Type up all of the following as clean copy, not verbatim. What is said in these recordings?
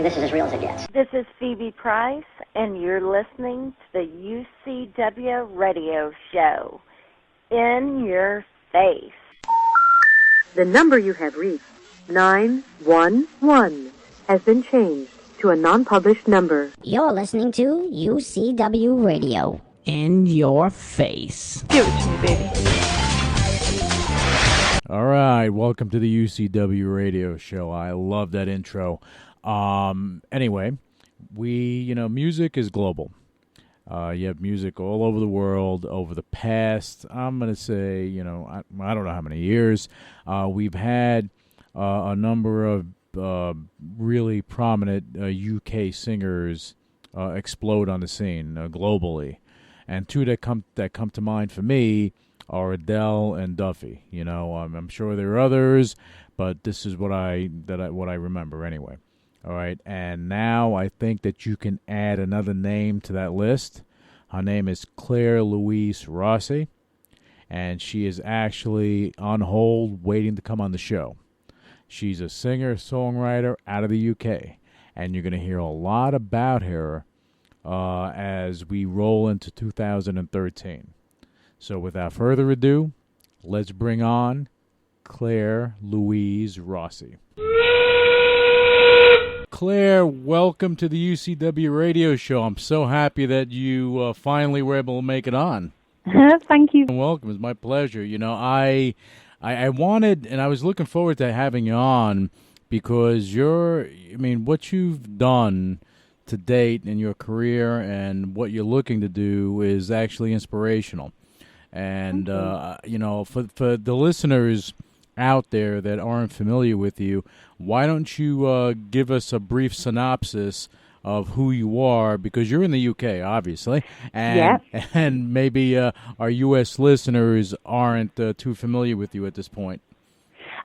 this is as real as it gets. This is Phoebe Price, and you're listening to the UCW Radio Show. In your face. The number you have reached, 911, has been changed to a non-published number. You're listening to UCW Radio. In your face. Give it to me, baby. All right, welcome to the UCW Radio Show. I love that intro. Anyway, music is global. You have music all over the world over the past, I'm going to say, I don't know how many years. We've had a number of really prominent UK singers explode on the scene globally. And two that come to mind for me are Adele and Duffy. I'm sure there are others, but this is what I remember anyway. All right, and now I think that you can add another name to that list. Her name is Claire Louise Rossi, and she is actually on hold waiting to come on the show. She's a singer-songwriter out of the UK, and you're going to hear a lot about her as we roll into 2013. So without further ado, let's bring on Claire Louise Rossi. Claire, welcome to the UCW Radio Show. I'm so happy that you finally were able to make it on. Thank you. Welcome. It's my pleasure. I wanted, and I was looking forward to having you on because what you've done to date in your career and what you're looking to do is actually inspirational. And, for the listeners out there that aren't familiar with you, why don't you give us a brief synopsis of who you are, because you're in the UK, obviously, and maybe our U.S. listeners aren't too familiar with you at this point.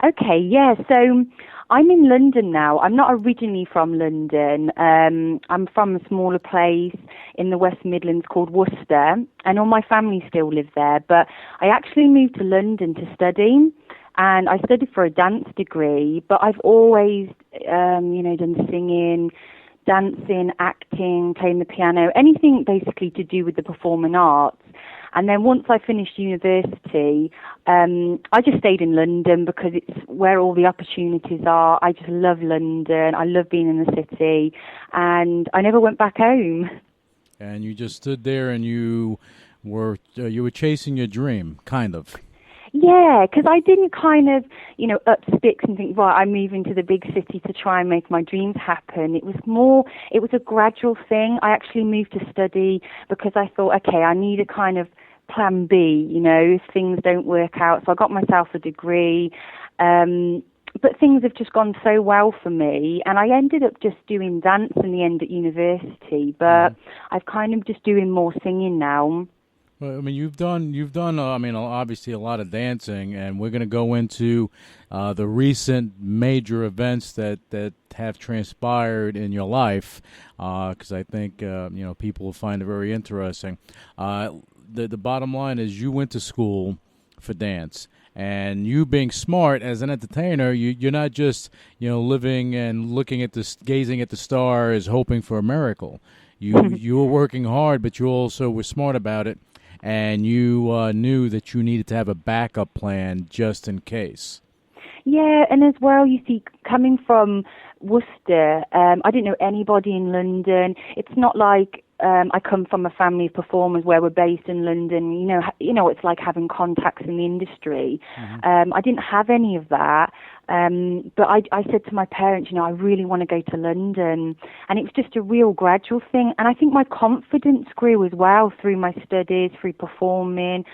Okay, yeah, so I'm in London now. I'm not originally from London. I'm from a smaller place in the West Midlands called Worcester, and all my family still live there, but I actually moved to London to study. And I studied for a dance degree, but I've always, done singing, dancing, acting, playing the piano, anything basically to do with the performing arts. And then once I finished university, I just stayed in London because it's where all the opportunities are. I just love London. I love being in the city. And I never went back home. And you just stood there and you were chasing your dream, kind of. Yeah, because I didn't kind of, up sticks and think, right, I'm moving to the big city to try and make my dreams happen. It was a gradual thing. I actually moved to study because I thought, okay, I need a kind of plan B, if things don't work out. So I got myself a degree, but things have just gone so well for me. And I ended up just doing dance in the end at university, but I've kind of just doing more singing now. Well, you've done. Obviously a lot of dancing, and we're going to go into the recent major events that have transpired in your life, because I think people will find it very interesting. The bottom line is you went to school for dance, and you being smart as an entertainer, you're not just living and looking at gazing at the stars, hoping for a miracle. You were working hard, but you also were smart about it. And you knew that you needed to have a backup plan just in case. Yeah, and as well, you see, coming from Worcester, I didn't know anybody in London. It's not like I come from a family of performers where we're based in London. It's like having contacts in the industry. I didn't have any of that. But I said to my parents, I really want to go to London. And it was just a real gradual thing. And I think my confidence grew as well through my studies, through performing,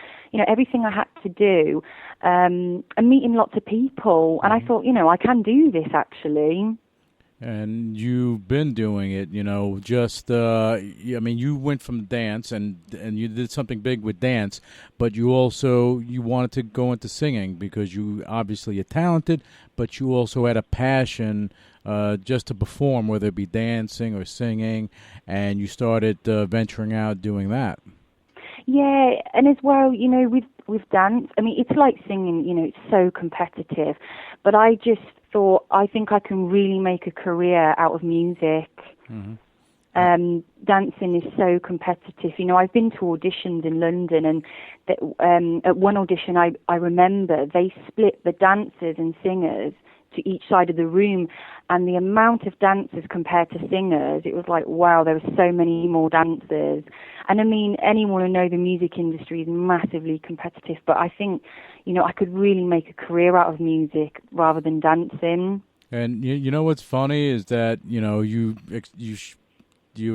everything I had to do, and meeting lots of people. And I thought, I can do this actually. And you've been doing it, you went from dance and you did something big with dance, but you wanted to go into singing because you obviously are talented, but you also had a passion just to perform, whether it be dancing or singing, and you started venturing out doing that. Yeah, and as well, with dance, I mean, it's like singing, it's so competitive. But I just thought, I think I can really make a career out of music. Mm-hmm. Dancing is so competitive. I've been to auditions in London, and at one audition, I remember they split the dancers and singers to each side of the room, and the amount of dancers compared to singers, it was like, wow, there were so many more dancers. And I mean, anyone who knows the music industry is massively competitive, but I think, I could really make a career out of music rather than dancing. And you know what's funny is that, you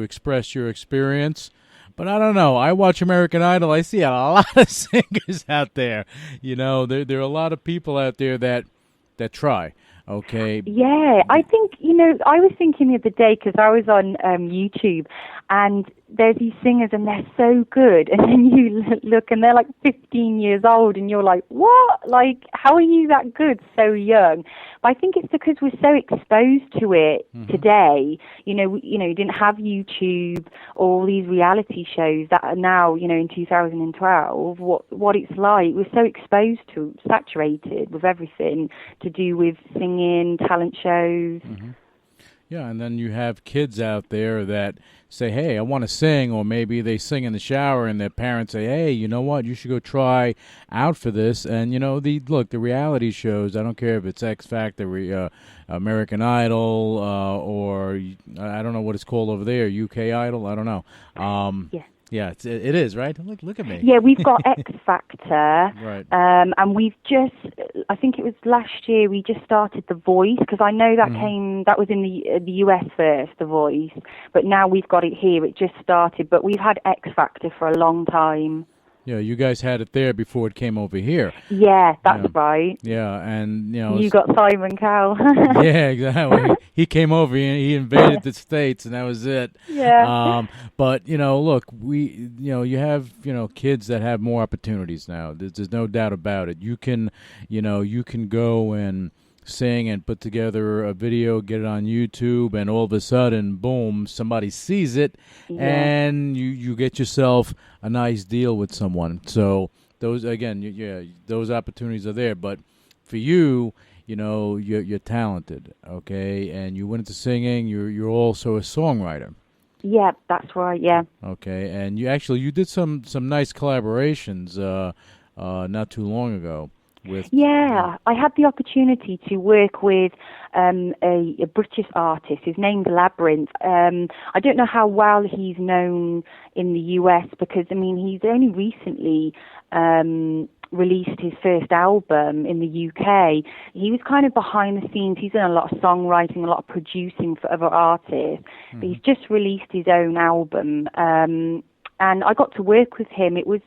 express your experience, but I don't know. I watch American Idol. I see a lot of singers out there. There are a lot of people out there that try. Okay. Yeah, I think, I was thinking the other day, because I was on YouTube, and there's these singers and they're so good, and then you look and they're like 15 years old, and you're like, what? Like, how are you that good so young? But I think it's because we're so exposed to it today. You didn't have YouTube or all these reality shows that are now, in 2012, what it's like. We're so exposed to, saturated with everything to do with singing, talent shows. Mm-hmm. Yeah, and then you have kids out there that say, hey, I want to sing, or maybe they sing in the shower and their parents say, hey, you know what, you should go try out for this. And, the reality shows, I don't care if it's X Factor, American Idol, or I don't know what it's called over there, UK Idol, I don't know. Yeah. Yeah, it is, right? Look at me. Yeah, we've got X Factor, right. And we've just, I think it was last year, we just started The Voice, because I know that that was in the US first, The Voice, but now we've got it here. It just started, but we've had X Factor for a long time. Yeah, you guys had it there before it came over here. Yeah, that's right. Yeah, and you got Simon Cowell. Yeah, exactly. He came over and he invaded the States, and that was it. Yeah. But look, you have kids that have more opportunities now. There's no doubt about it. You can go and sing and put together a video, get it on YouTube, and all of a sudden, boom, somebody sees it, and you get yourself a nice deal with someone. So those those opportunities are there. But for you, you're talented, okay, and you went into singing. You're also a songwriter. Yeah, that's right. Yeah. Okay, and you did some nice collaborations not too long ago. I had the opportunity to work with a British artist. His name's Labyrinth. I don't know how well he's known in the US, because he's only recently released his first album in the UK. He was kind of behind the scenes. He's done a lot of songwriting, a lot of producing for other artists. But he's just released his own album, and I got to work with him. It was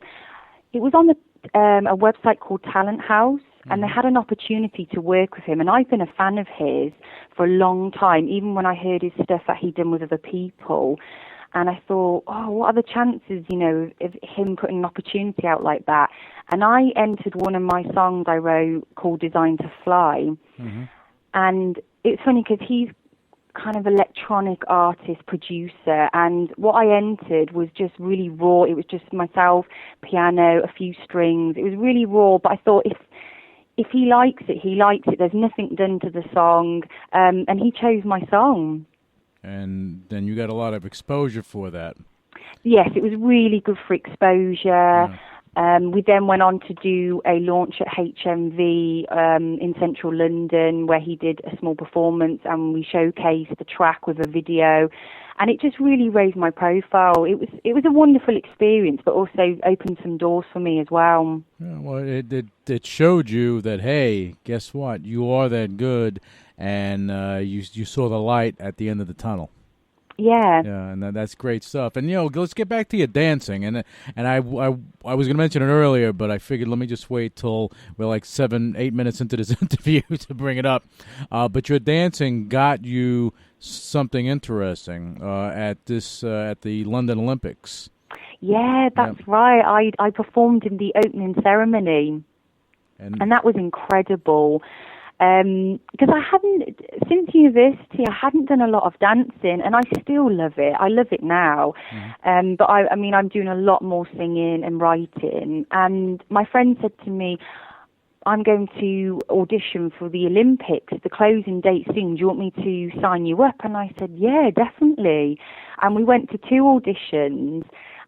on a website called Talent House, and they had an opportunity to work with him, and I've been a fan of his for a long time, even when I heard his stuff that he'd done with other people. And I thought, what are the chances, of him putting an opportunity out like that? And I entered one of my songs I wrote called Designed to Fly. And it's funny because he's kind of electronic artist, producer, and what I entered was just really raw. It was just myself, piano, a few strings. It was really raw, but I thought if he likes it, he likes it. There's nothing done to the song, and he chose my song. And then you got a lot of exposure for that. Yes, it was really good for exposure. We then went on to do a launch at HMV in central London, where he did a small performance, and we showcased the track with a video, and it just really raised my profile. It was a wonderful experience, but also opened some doors for me as well. Yeah, well, it showed you that, hey, guess what? You are that good, and you saw the light at the end of the tunnel. Yeah. Yeah, and that's great stuff. And let's get back to your dancing. And I was going to mention it earlier, but I figured let me just wait till we're like 7-8 minutes into this interview to bring it up. But your dancing got you something interesting at the London Olympics. Yeah, that's right. I performed in the opening ceremony, and that was incredible. Because I hadn't, since university, I hadn't done a lot of dancing, and I still love it. I love it now. But I mean, I'm doing a lot more singing and writing. And my friend said to me, I'm going to audition for the Olympics, the closing date soon. Do you want me to sign you up? And I said, yeah, definitely. And we went to 2 auditions.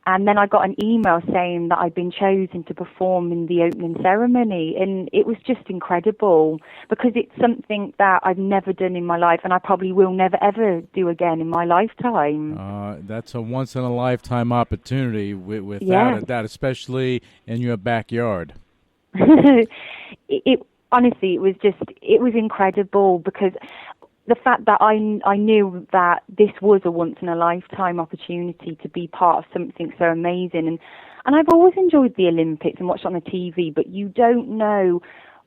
And then I got an email saying that I'd been chosen to perform in the opening ceremony. And it was just incredible because it's something that I've never done in my life, and I probably will never, ever do again in my lifetime. That's a once-in-a-lifetime opportunity without a doubt, especially in your backyard. It honestly, it was incredible because the fact that I knew that this was a once-in-a-lifetime opportunity to be part of something so amazing. And I've always enjoyed the Olympics and watched on the TV, but you don't know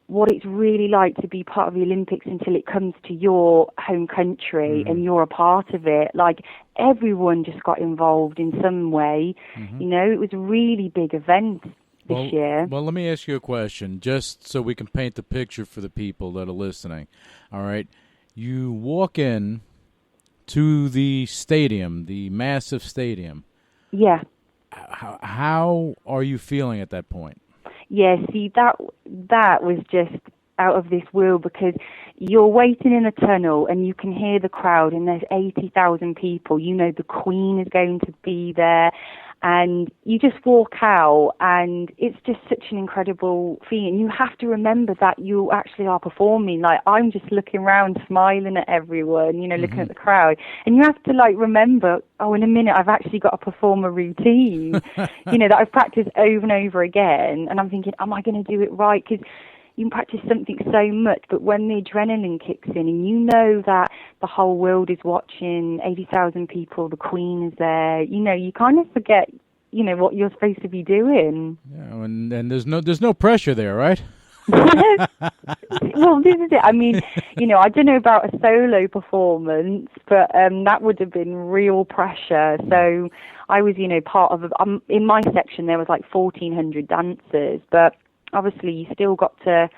what it's really like to be part of the Olympics until it comes to your home country and you're a part of it. Like, everyone just got involved in some way. You know, it was a really big event this year. Well, let me ask you a question, just so we can paint the picture for the people that are listening. All right. You walk in to the stadium, the massive stadium. Yeah. How are you feeling at that point? Yeah, see, that was just out of this world because you're waiting in a tunnel and you can hear the crowd and there's 80,000 people. You know the Queen is going to be there. And you just walk out, and it's just such an incredible feeling. You have to remember that you actually are performing. Like, I'm just looking around, smiling at everyone, you know, looking at the crowd. And you have to, like, remember, oh, in a minute, I've actually got to perform a routine, you know, that I've practiced over and over again. And I'm thinking, am I going to do it right? Because you can practice something so much, but when the adrenaline kicks in and you know that the whole world is watching, 80,000 people, the Queen is there, you know, you kind of forget, you know, what you're supposed to be doing. Yeah, and there's no pressure there, right? Well, this is it. I mean, you know, I don't know about a solo performance, but that would have been real pressure. So I was, you know, part of, in my section there was like 1,400 dancers, but obviously, you still got to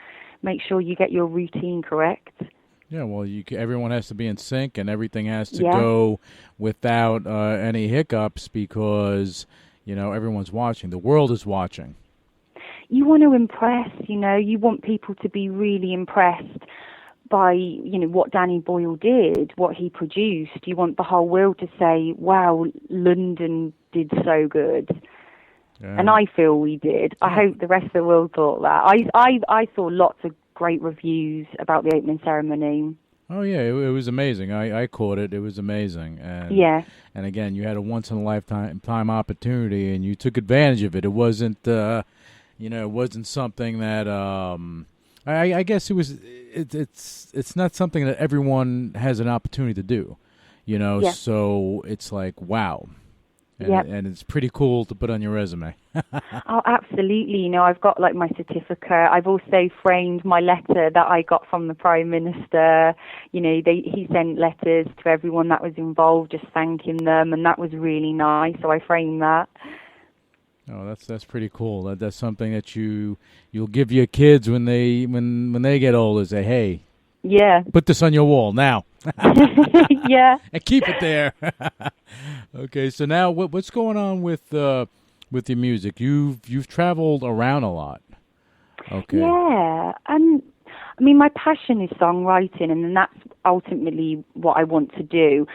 make sure you get your routine correct. Yeah, well, everyone has to be in sync, and everything has to go without any hiccups because, you know, everyone's watching. The world is watching. You want to impress, you know. You want people to be really impressed by, you know, what Danny Boyle did, what he produced. You want the whole world to say, wow, London did so good. Yeah. And I feel we did. I hope the rest of the world thought that. I saw lots of great reviews about the opening ceremony. Oh, yeah, it was amazing. I caught it. It was amazing. And, and again, you had a once-in-a-lifetime opportunity, and you took advantage of it. It wasn't, you know, it wasn't something that, I guess it's not something that everyone has an opportunity to do, you know, so it's like, wow. And it's pretty cool to put on your resume. Oh, absolutely. You know, I've got like my certificate. I've also framed my letter that I got from the Prime Minister. You know, he sent letters to everyone that was involved, just thanking them, and that was really nice. So I framed that. Oh, that's pretty cool. That's something that you'll give your kids when they get older. Say, hey, put this on your wall now. Yeah, and keep it there. Okay, so now what's going on with your music? You've traveled around a lot. Okay. Yeah, and I mean, my passion is songwriting, and that's ultimately what I want to do.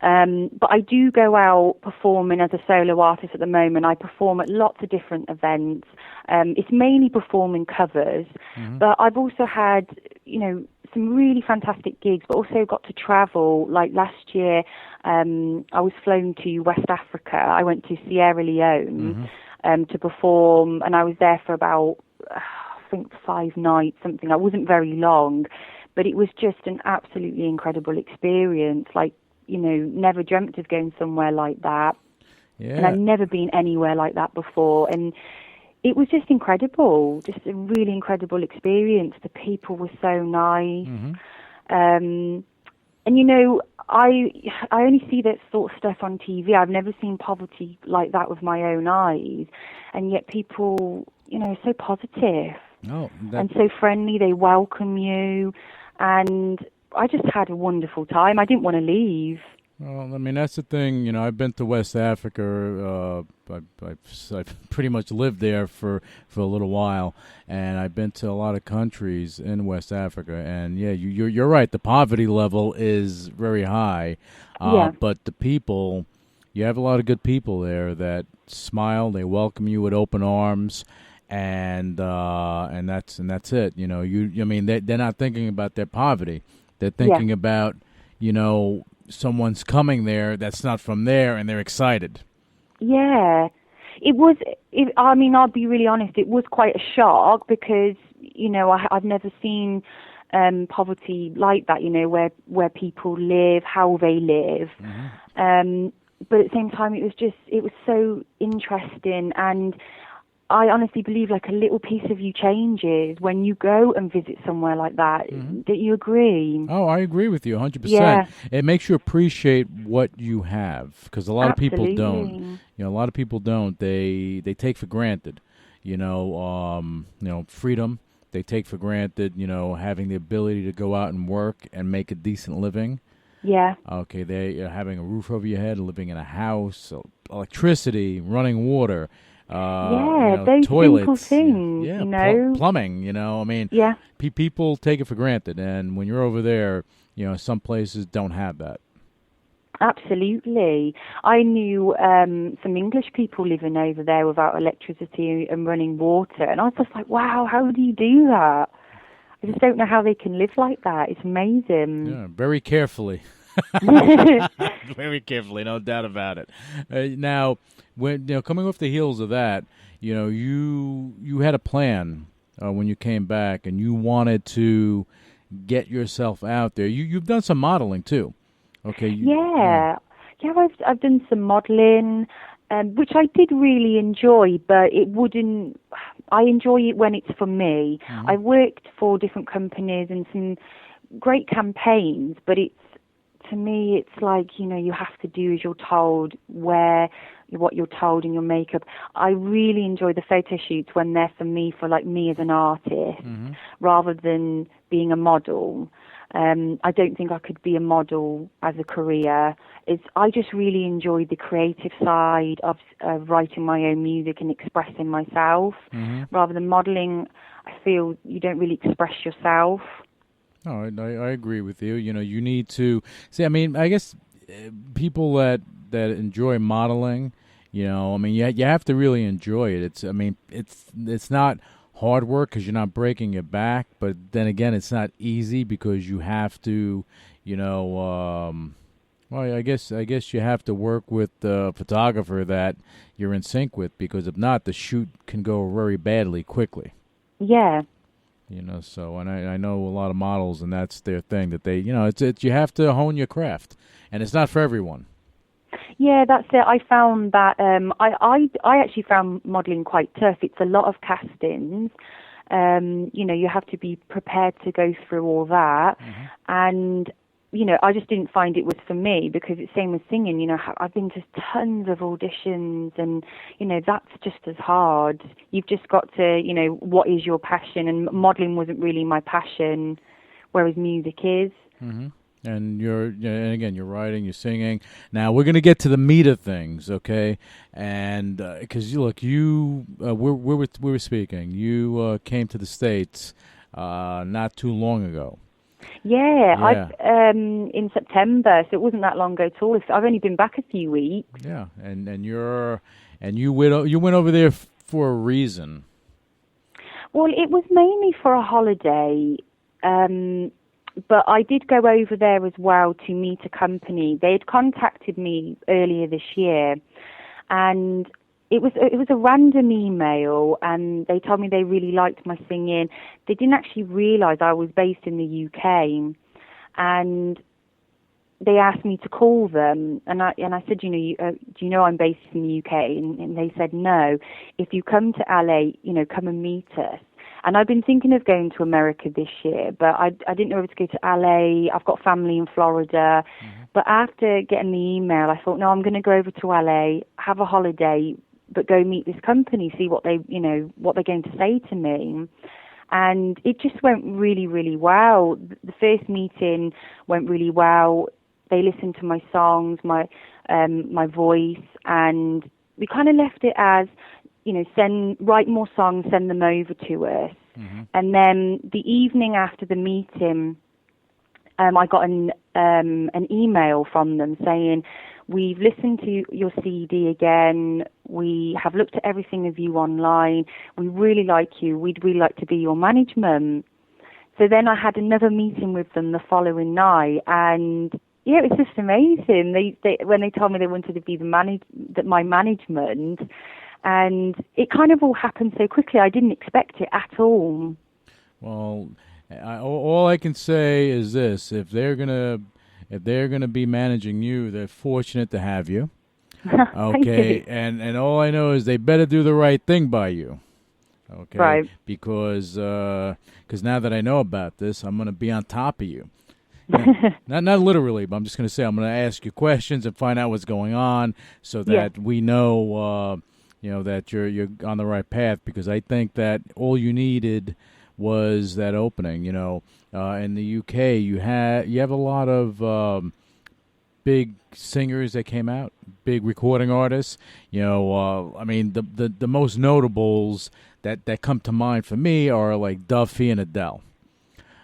But I do go out performing as a solo artist at the moment. I perform at lots of different events. It's mainly performing covers, but I've also had, you know, some really fantastic gigs, but also got to travel. Like last year, I was flown to West Africa. I went to Sierra Leone to perform, and I was there for about, I think, 5 nights, something. I wasn't very long, but it was just an absolutely incredible experience. Like, you know, never dreamt of going somewhere like that. Yeah. And I've never been anywhere like that before. And it was just incredible, just a really incredible experience. The people were so nice. And, you know, I only see that sort of stuff on TV. I've never seen poverty like that with my own eyes. And yet people, you know, are so positive. Oh, and so friendly. They welcome you, and I just had a wonderful time. I didn't want to leave. well, I mean, that's the thing. You know, I've been to West Africa. I've pretty much lived there for a little while, and I've been to a lot of countries in West Africa. And yeah, you're right. The poverty level is very high, but the people, you have a lot of good people there that smile. They welcome you with open arms, and that's it. You know, I mean, they're not thinking about their poverty. They're thinking about, you know, someone's coming there that's not from there, and they're excited. Yeah, it was. I mean, I'll be really honest. It was quite a shock because, you know, I've never seen poverty like that. You know, where people live, how they live. But at the same time, it was so interesting, and I honestly believe like a little piece of you changes when you go and visit somewhere like that. Do you agree? Oh, I agree with you 100%. Yeah. It makes you appreciate what you have, because a lot of people Absolutely. don't. You know, a lot of people don't. They take for granted, you know, freedom. They take for granted, you know, having the ability to go out and work and make a decent living. Yeah. Okay, they having a roof over your head, living in a house, electricity, running water. Those toilets, simple things, yeah, you know. Plumbing, you know. I mean, people take it for granted, and when you're over there, you know, some places don't have that. Absolutely. I knew some English people living over there without electricity and running water, and I was just like, wow, how do you do that? I just don't know how they can live like that. It's amazing. Yeah, very carefully. Very carefully, no doubt about it. Now, when coming off the heels of that, you know, you had a plan when you came back, and you wanted to get yourself out there. You've done some modeling too, okay? I've done some modeling, which I did really enjoy, but I enjoy it when it's for me. I worked for different companies and some great campaigns, but to me, it's like, you know, you have to do as you're told, wear what you're told in your makeup. I really enjoy the photo shoots when they're for me as an artist, rather than being a model. I don't think I could be a model as a career. I just really enjoy the creative side of writing my own music and expressing myself. Rather than modeling, I feel you don't really express yourself. No, I agree with you. You know, you need to see. I mean, I guess people that enjoy modeling, you know, I mean, you have to really enjoy it. It's not hard work because you're not breaking your back, but then again, it's not easy because you have to, you know. Well, I guess you have to work with the photographer that you're in sync with, because if not, the shoot can go very badly quickly. Yeah. You know, so, and I know a lot of models, and that's their thing, that they, you know, it's you have to hone your craft, and it's not for everyone. Yeah, that's it. I found that I actually found modelling quite tough. It's a lot of castings. You know, you have to be prepared to go through all that, and you know, I just didn't find it was for me, because it's same with singing. You know, I've been to tons of auditions, and, you know, that's just as hard. You've just got to, you know, what is your passion? And modelling wasn't really my passion, whereas music is. And and again, you're writing, you're singing. Now we're gonna get to the meat of things, okay? And because we were speaking. You came to the States not too long ago. Yeah. In September, so it wasn't that long ago at all. I've only been back a few weeks. Yeah, and you went over there for a reason. Well, it was mainly for a holiday, but I did go over there as well to meet a company. They had contacted me earlier this year, and it was a random email, and they told me they really liked my singing. They didn't actually realise I was based in the UK, and they asked me to call them, and I said, you know, do you know I'm based in the UK? And they said, no. If you come to LA, you know, come and meet us. And I've been thinking of going to America this year, but I didn't know whether to go to LA. I've got family in Florida. But after getting the email, I thought, no, I'm going to go over to LA, have a holiday, but go meet this company, see what they're going to say to me. And it just went really, really well. The first meeting went really well. They listened to my songs, my voice, and we kind of left it as, write more songs, send them over to us. Mm-hmm. And then the evening after the meeting, I got an email from them saying, we've listened to your CD again. We have looked at everything of you online. We really like you. We'd really like to be your management. So then I had another meeting with them the following night, and yeah, it was just amazing. They when they told me they wanted to be my management, and it kind of all happened so quickly. I didn't expect it at all. Well, all I can say is this: if they're gonna be managing you, they're fortunate to have you. Okay, you. and all I know is they better do the right thing by you. Okay, right? Because now that I know about this, I'm gonna be on top of you. Not literally, but I'm just gonna say I'm gonna ask you questions and find out what's going on, so that we know, that you're on the right path. Because I think that all you needed was that opening. In the UK, you have a lot of big singers that came out, big recording artists. I mean, the most notables that come to mind for me are like Duffy and Adele.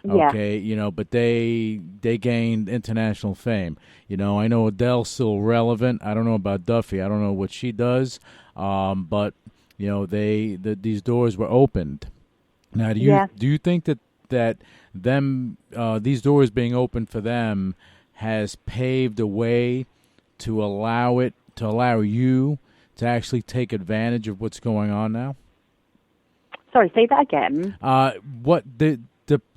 Okay, but they gained international fame. I know Adele's still relevant. I don't know about Duffy. I don't know what she does. But these doors were opened. Now, do you think that these doors being open for them has paved a way to allow you to actually take advantage of what's going on now? Sorry, say that again. What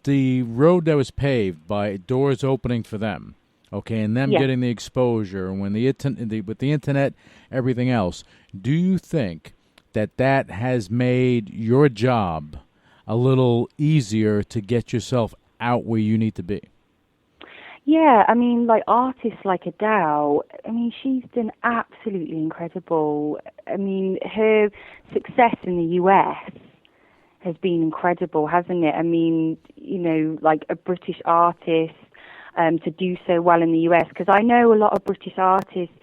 the road that was paved by doors opening for them, okay, and them getting the exposure, and when with the internet, everything else. Do you think that has made your job a little easier to get yourself out where you need to be? Yeah, I mean, like artists like Adele, I mean, she's done absolutely incredible. I mean, her success in the US has been incredible, hasn't it? I mean, like a British artist to do so well in the US, because I know a lot of British artists,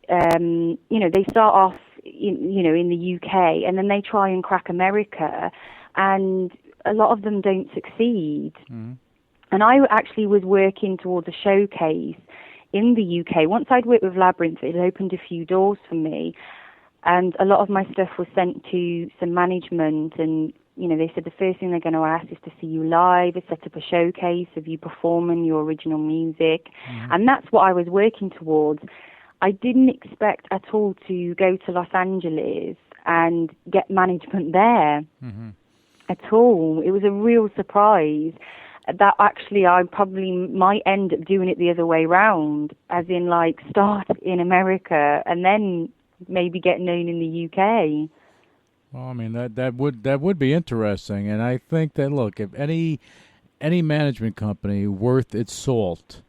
they start off, in the UK, and then they try and crack America, and a lot of them don't succeed. Mm-hmm. And I actually was working towards a showcase in the UK. Once I'd worked with Labyrinth, it opened a few doors for me, and a lot of my stuff was sent to some management, and they said the first thing they're going to ask is to see you live, is set up a showcase of you performing your original music. Mm-hmm. And that's what I was working towards. I didn't expect at all to go to Los Angeles and get management there. Mm-hmm. At all. It was a real surprise that actually I probably might end up doing it the other way round, as in like start in America and then maybe get known in the UK. Well, I mean that would be interesting, and I think that look, if any management company worth its salt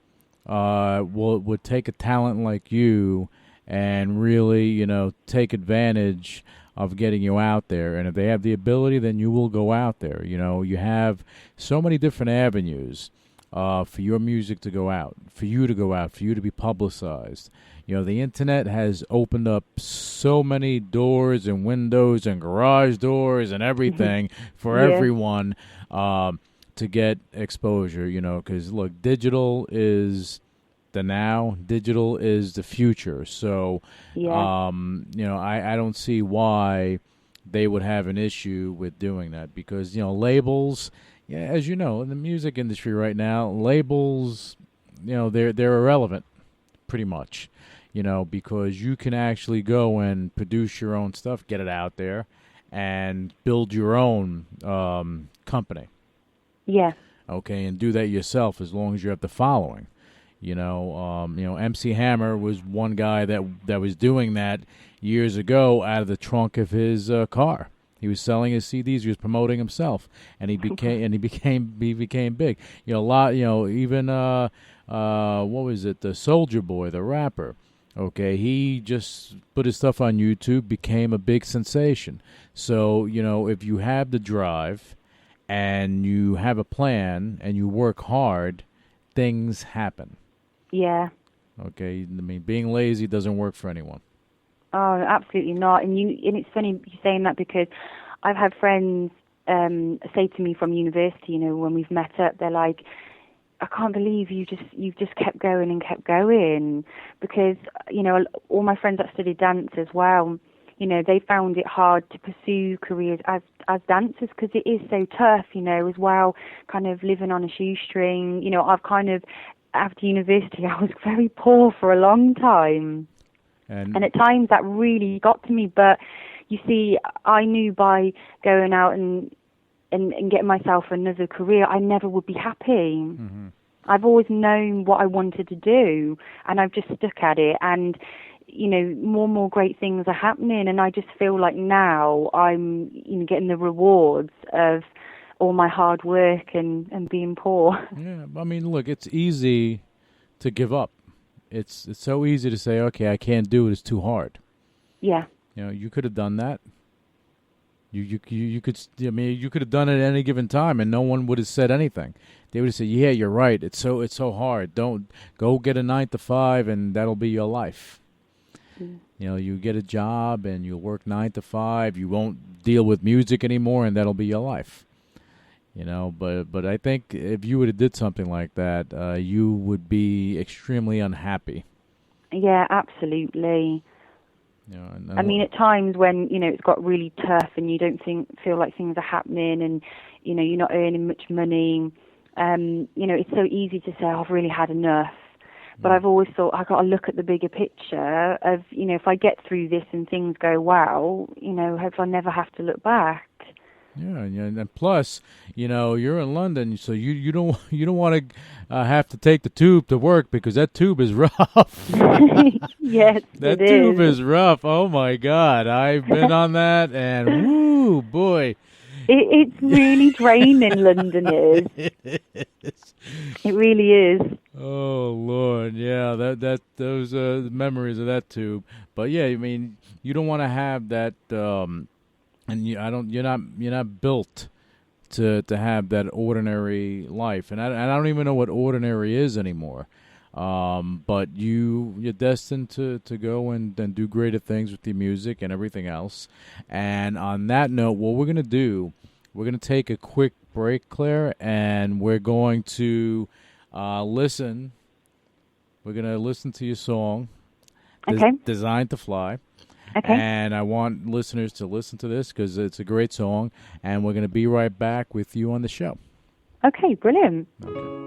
would take a talent like you and really take advantage of getting you out there, and if they have the ability, then you will go out there. You have so many different avenues for your music to go out, for you to go out, for you to be publicized. The internet has opened up so many doors and windows and garage doors and everything for everyone to get exposure, because, look, digital is the now, digital is the future. So, I don't see why they would have an issue with doing that, because, labels, as you know, in the music industry right now, labels, they're irrelevant pretty much. Because you can actually go and produce your own stuff, get it out there, and build your own company. Yeah. Okay, and do that yourself as long as you have the following. MC Hammer was one guy that was doing that years ago out of the trunk of his car. He was selling his CDs. He was promoting himself, and he became big. A lot. Even what was it? The Soulja Boy, the rapper. Okay, he just put his stuff on YouTube, became a big sensation. So, if you have the drive and you have a plan and you work hard, things happen. Yeah. Okay, I mean, being lazy doesn't work for anyone. Oh, absolutely not. And it's funny you saying that, because I've had friends say to me from university, when we've met up, they're like, I can't believe you've just kept going and kept going, because all my friends that studied dance as well, they found it hard to pursue careers as dancers, because it is so tough, as well, kind of living on a shoestring. I've kind of, after university, I was very poor for a long time, and at times that really got to me. But you see, I knew by going out and getting myself another career, I never would be happy. Mm-hmm. I've always known what I wanted to do, and I've just stuck at it. And more and more great things are happening, and I just feel like now I'm getting the rewards of all my hard work and being poor. Yeah, I mean, look, it's easy to give up. It's so easy to say, okay, I can't do it. It's too hard. Yeah. You could have done that. You could. I mean, you could have done it at any given time, and no one would have said anything. They would have said, "Yeah, you're right. It's so hard. Don't go get a 9 to 5, and that'll be your life." Mm. You get a job, and you'll work 9 to 5. You won't deal with music anymore, and that'll be your life. But I think if you would have did something like that, you would be extremely unhappy. Yeah, absolutely. I mean, at times when it's got really tough and you don't feel like things are happening, and you're not earning much money, it's so easy to say, I've really had enough. But I've always thought I've got to look at the bigger picture of if I get through this and things go well, hope I never have to look back. Yeah, and plus, you're in London, so you don't want to have to take the tube to work, because that tube is rough. Yes, that tube is rough. Oh my God, I've been on that, and woo, boy, it's really draining. London is. It really is. Oh Lord, yeah, those memories of that tube. But yeah, I mean, you don't want to have that. And you're not built to have that ordinary life, and I don't even know what ordinary is anymore. But you're destined to go and do greater things with your music and everything else. And on that note, what we're gonna do, we're gonna take a quick break, Claire, and we're going to listen. We're gonna listen to your song, okay. Designed to Fly. Okay. And I want listeners to listen to this because it's a great song, and we're going to be right back with you on the show. Okay, brilliant. Okay.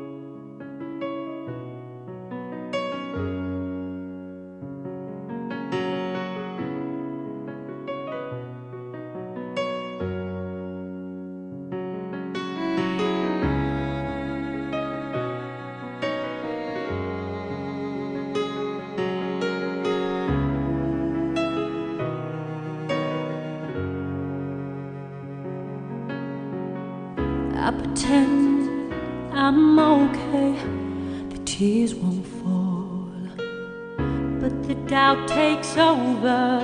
I pretend I'm okay, the tears won't fall, but the doubt takes over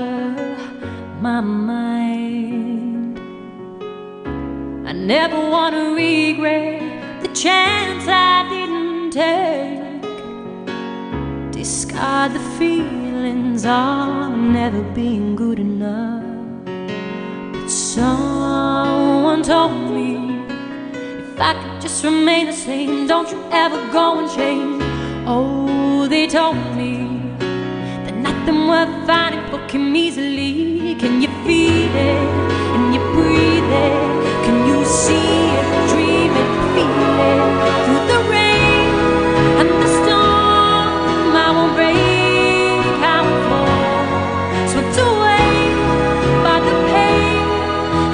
my mind. I never want to regret the chance I didn't take. Discard the feelings of never being good enough. But someone told me, if I could just remain the same, don't you ever go and change. Oh, they told me that nothing worth fighting for came easily. Can you feel it? And you breathe it? Can you see it, dream it, feel it? Through the rain and the storm, I won't break, I won't fall. Swept away by the pain,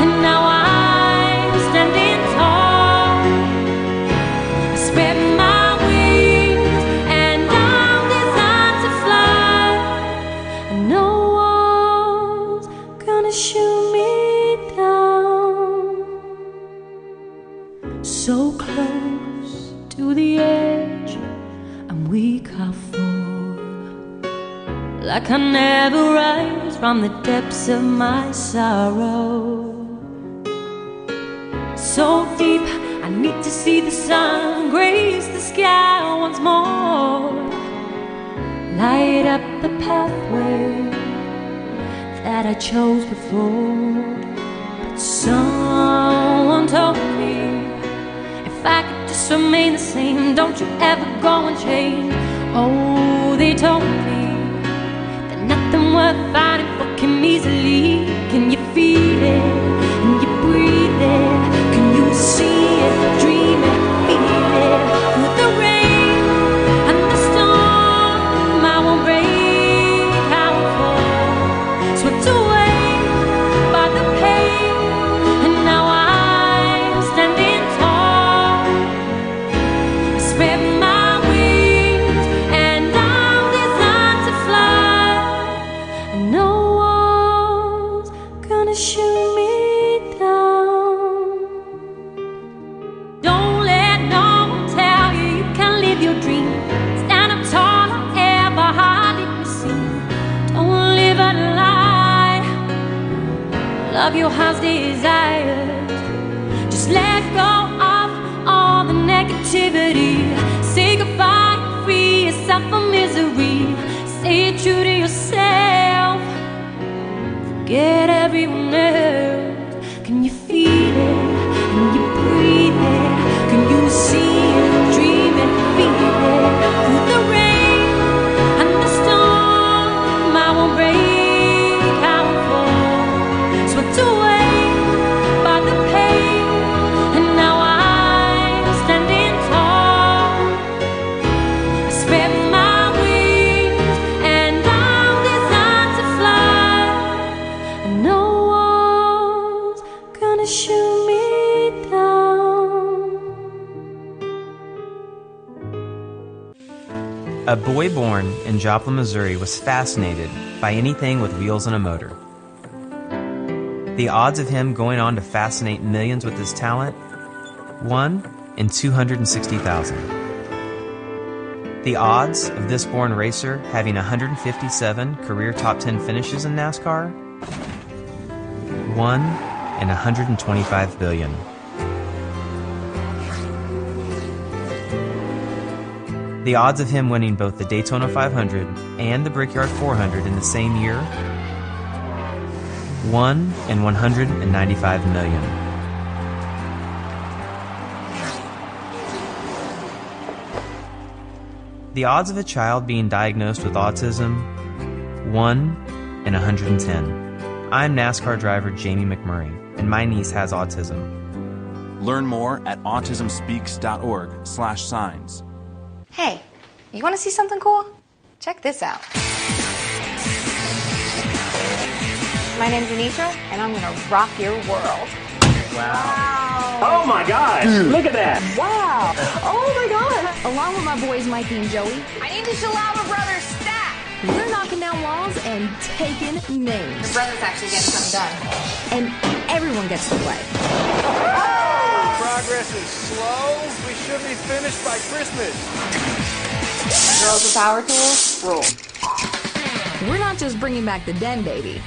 and now I'm standing tall. I spread my wings and I'm designed to fly, and no one's gonna shoot me down. So close to the edge, I'm weak, I fall, like I never rise from the depths of my sorrow. so deep. I need to see the sun grace the sky once more. Light up the pathway that I chose before. But someone told me if I could just remain the same, don't you ever go and change. Oh, they told me that nothing worth fighting for came easily. Can you feel it? Can you breathe it? Can you see it? Dream it, feel it. Through the rain and the storm, I won't break, I won't fall. Swept away by the pain, and now I'm standing tall. I spread my wings and I'm designed to fly. And no one's gonna shoot me down. Don't let no one tell you you can't live your dream. Stand up tall or ever hardly be seen. Don't live a lie. Love your heart's desires. Just let go of all the negativity. Say goodbye, free yourself from misery. Stay true to yourself. Forget everyone else. Can you feel it? Can you breathe it? Can you see it? Dream it, feel it. Through the rain and the storm, I won't break, I won't fall. Swept away by the pain, and now I'm standing tall. I spread my wings and I'm designed to fly. And no one's gonna shoot me down. A boy born in Joplin, Missouri was fascinated by anything with wheels and a motor. The odds of him going on to fascinate millions with his talent? 1 in 260,000. The odds of this born racer having 157 career top 10 finishes in NASCAR? 1 in 125 billion. The odds of him winning both the Daytona 500 and the Brickyard 400 in the same year? 1 in 195 million. The odds of a child being diagnosed with autism? 1 in 110. I'm NASCAR driver Jamie McMurray, and my niece has autism. Learn more at autismspeaks.org/signs. Hey, you want to see something cool? Check this out. My name's Anitra, and I'm gonna rock your world. Wow. Oh my gosh, look at that. Wow. Oh my God. Along with my boys Mikey and Joey, I need the Shalaba Brothers stack. We're knocking down walls and taking names. Your brother's actually getting something done. And everyone gets to play. Progress is slow. We should be finished by Christmas. Girls with power tools, rule. We're not just bringing back the den, baby.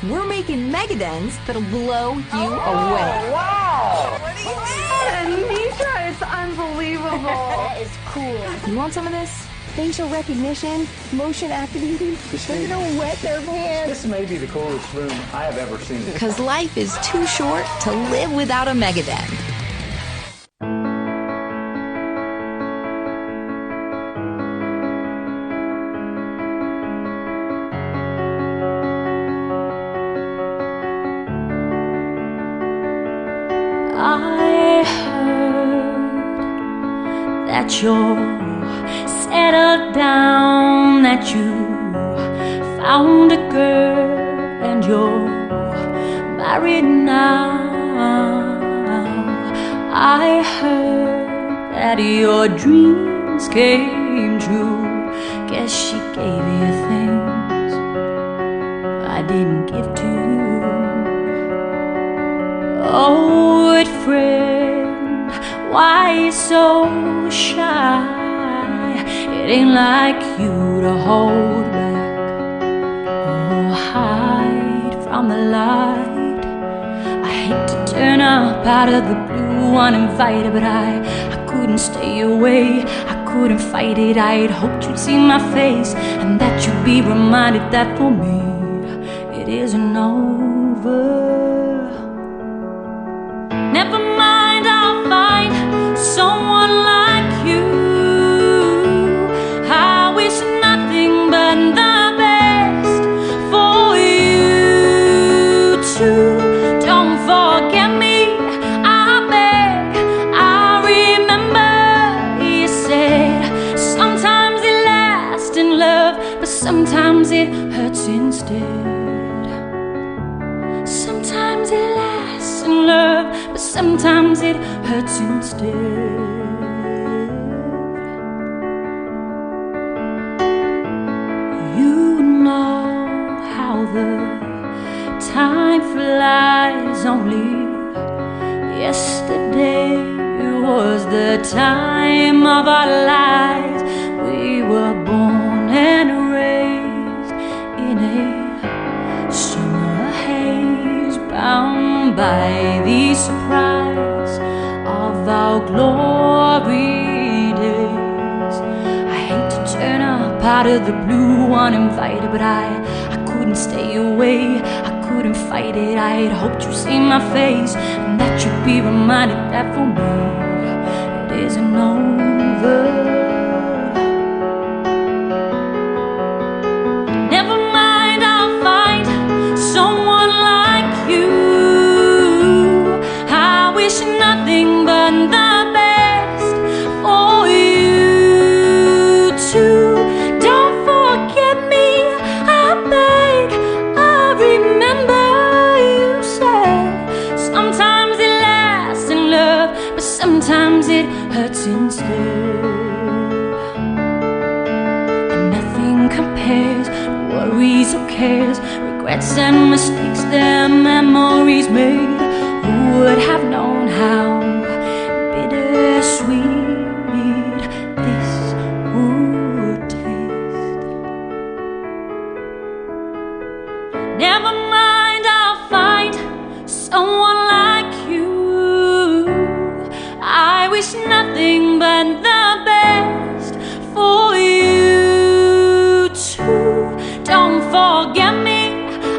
We're making mega dens that'll blow you away. Wow! Anitra, it's unbelievable. That is cool. You want some of this? Facial recognition, motion activating. They're gonna wet their pants. This may be the coolest room I have ever seen. Because life is too short to live without a mega den. I heard that you're settled down, that you found a girl and you're married now. I heard that your dreams came true. Guess she gave you things I didn't give to you. Old friend, why you so shy? It ain't like you to hold back or hide from the light. I hate to turn up out of the blue uninvited, but I couldn't stay away. I couldn't fight it. I had hoped you'd see my face and that you'd be reminded that for me it isn't over. Never mind, I'll find someone like you. I wish nothing but the best for you too. Don't forget me, I beg. I remember you said sometimes it lasts in love, but sometimes it hurts instead. Sometimes it lasts in love, but sometimes it hurts instead. You know how the time flies. Only yesterday was the time of our lives. We were born and raised in a summer haze, bound by the surprise of our glory days. I hate to turn up out of the blue uninvited, but I couldn't stay away. I couldn't fight it. I had hoped you'd see my face and that you'd be reminded that for me it isn't over. Never mind, I'll find someone like you. I wish nothing but the best for you too. Don't forget me, I beg. I remember you said sometimes it lasts in love, but sometimes it hurts instead. And nothing compares to worries or cares, regrets and mistakes their memories made. Who would have known how bittersweet this would taste? Never mind, I'll find someone like you. I wish nothing but the best for you too. Don't forget me,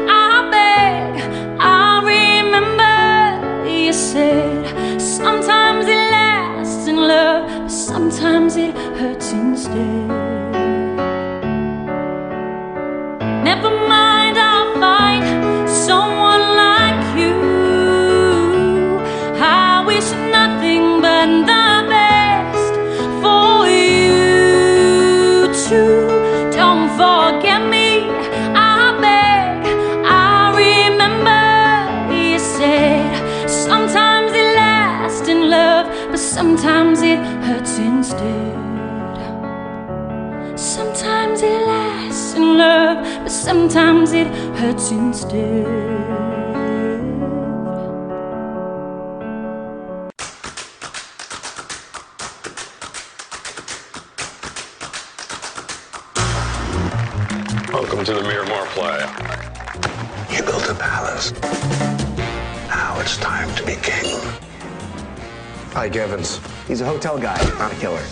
I beg. I remember you said sometimes it lasts in love, but sometimes it hurts instead. Never mind, I'll find someone like you. I wish nothing but the best for you too. Don't forget me, I beg. I remember you said sometimes it lasts in love, but sometimes it hurts instead. Sometimes it lasts in love, but sometimes it hurts instead. Welcome to the Miramar Playa. You built a palace. Now it's time to be king. Ike Evans. He's a hotel guy, not a killer.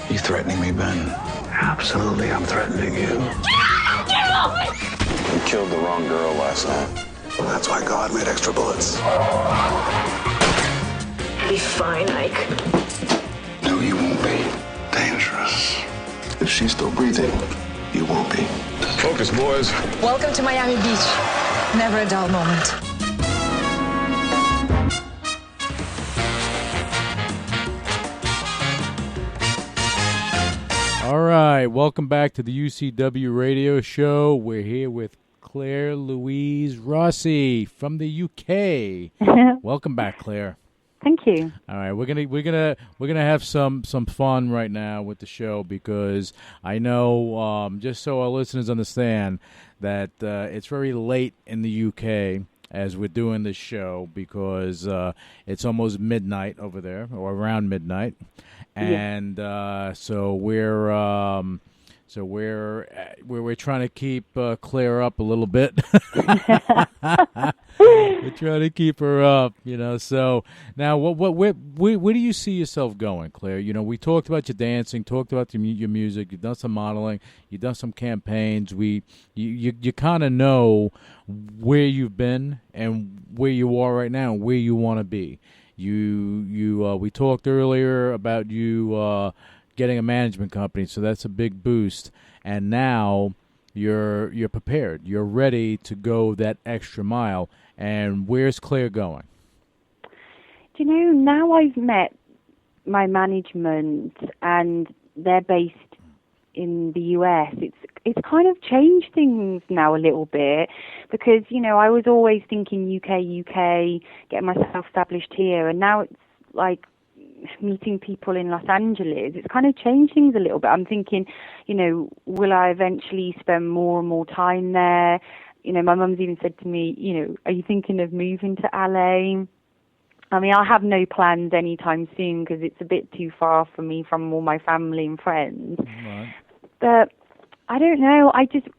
You threatening me, Ben? Absolutely, I'm threatening you. Get off me! You killed the wrong girl last night. That's why God made extra bullets. Be fine, Ike. No, you won't be. Dangerous. If she's still breathing, you won't be. Focus, boys. Welcome to Miami Beach. Never a dull moment. All right, welcome back to the UCW radio show. We're here with Claire Louise Rossi from the UK. Welcome back, Claire. Thank you. All right, we're gonna have some fun right now with the show because I know just so our listeners understand that it's very late in the UK as we're doing this show because it's almost midnight over there or around midnight. And so we're trying to keep Claire up a little bit. We're Try to keep her up, So now, where do you see yourself going, Claire? We talked about your dancing, talked about your music. You've done some modeling, you've done some campaigns. You kind of know where you've been and where you are right now, and where you want to be. We talked earlier about you getting a management company, so that's a big boost. And now you're prepared. You're ready to go that extra mile. And where's Claire going? Do you know, now I've met my management and they're based in the US, it's kind of changed things now a little bit, because, I was always thinking UK, getting myself established here, and now it's like meeting people in Los Angeles. It's kind of changed things a little bit. I'm thinking, will I eventually spend more and more time there? My mum's even said to me, are you thinking of moving to LA? I mean, I have no plans anytime soon because it's a bit too far for me from all my family and friends. Right. But I don't know.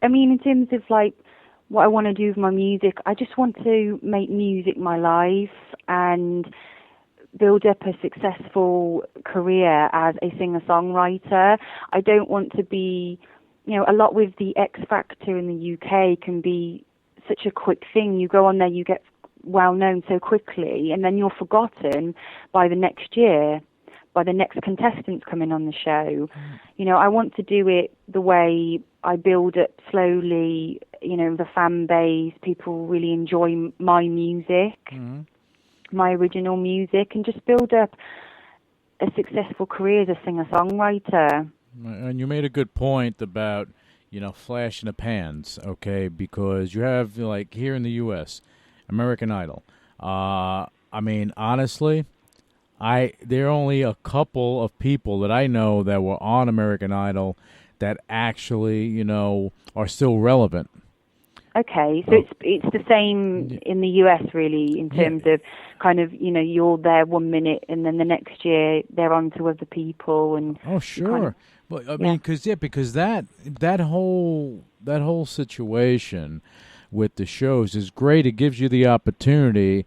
In terms of like what I want to do with my music, I just want to make music my life and build up a successful career as a singer-songwriter. I don't want to be, a lot with the X Factor in the UK can be such a quick thing. You go on there, you get well known so quickly, and then you're forgotten by the next year, by the next contestants coming on the show. I want to do it the way I build up slowly, the fan base, people really enjoy my music, my original music, and just build up a successful career as a singer-songwriter. And you made a good point about, flash in the pans, okay? Because you have, like, here in the U.S., American Idol. Honestly, there are only a couple of people that I know that were on American Idol that actually, are still relevant. Okay, so it's the same in the US, really, in terms of kind of, you're there 1 minute and then the next year they're on to other people. And oh, sure. Because that whole situation with the shows is great. It gives you the opportunity,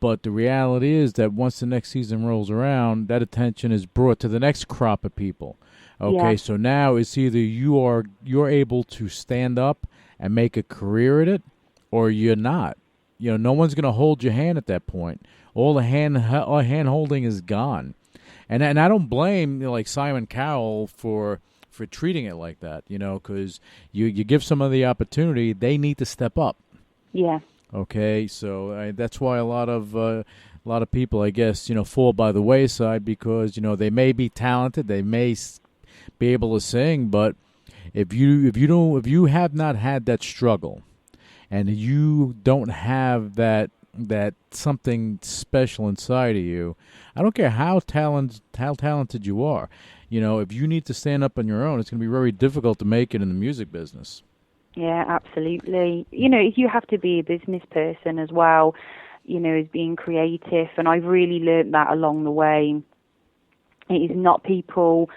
but the reality is that once the next season rolls around, that attention is brought to the next crop of people. Okay, so now it's either you're able to stand up and make a career at it, or you're not. No one's going to hold your hand at that point. All the hand holding is gone, and I don't blame like Simon Cowell for treating it like that. Because you give someone the opportunity, they need to step up. Yeah. Okay, so that's why a lot of people, I guess, fall by the wayside because they may be talented, they may be able to sing, but if you have not had that struggle, and you don't have that something special inside of you, I don't care how talented you are. If you need to stand up on your own, it's going to be very difficult to make it in the music business. Yeah, absolutely. You have to be a business person as well, as being creative, and I've really learned that along the way. It is not people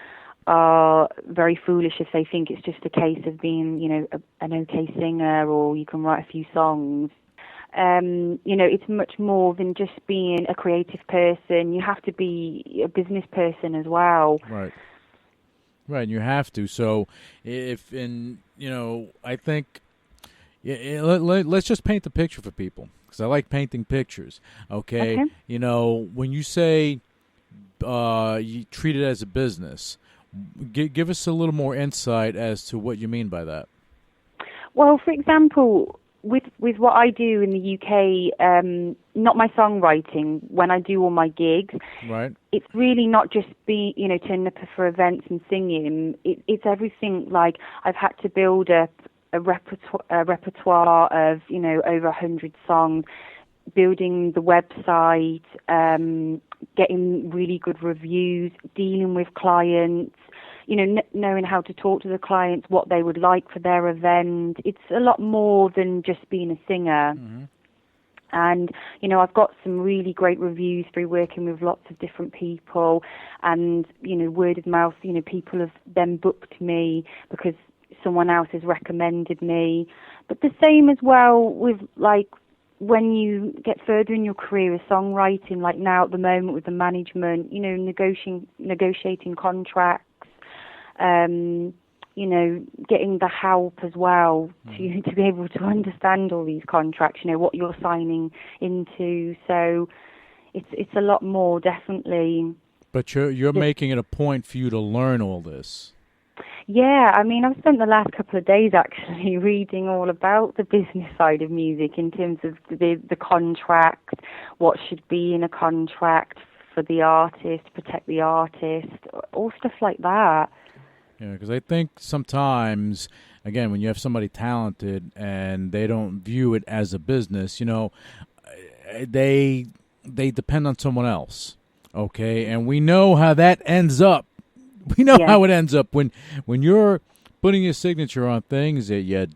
are very foolish if they think it's just a case of being, an okay singer or you can write a few songs. It's much more than just being a creative person. You have to be a business person as well. Right. Right, you have to. So I think let's just paint the picture for people, because I like painting pictures. Okay. When you say you treat it as a business, give us a little more insight as to what you mean by that. Well, for example, with what I do in the UK, not my songwriting, when I do all my gigs, right, it's really not just turning up for events and singing. It's everything. Like, I've had to build up a repertoire of over 100 songs, building the website, getting really good reviews, dealing with clients, knowing how to talk to the clients, what they would like for their event. It's a lot more than just being a singer. Mm-hmm. And, I've got some really great reviews through working with lots of different people, and, word of mouth, people have then booked me because someone else has recommended me. But the same as well with, like, when you get further in your career with songwriting, like now at the moment with the management, you know, negotiating contracts, you know, getting the help as well to be able to understand all these contracts, you know, what you're signing into. So it's a lot more, definitely. But you're making it a point for you to learn all this. Yeah, I mean, I've spent the last couple of days actually reading all about the business side of music in terms of the contract, what should be in a contract for the artist, protect the artist, all stuff like that. Yeah, because I think sometimes, again, when you have somebody talented and they don't view it as a business, you know, they depend on someone else, okay? And we know how that ends up. We know how it ends up when you're putting your signature on things that you're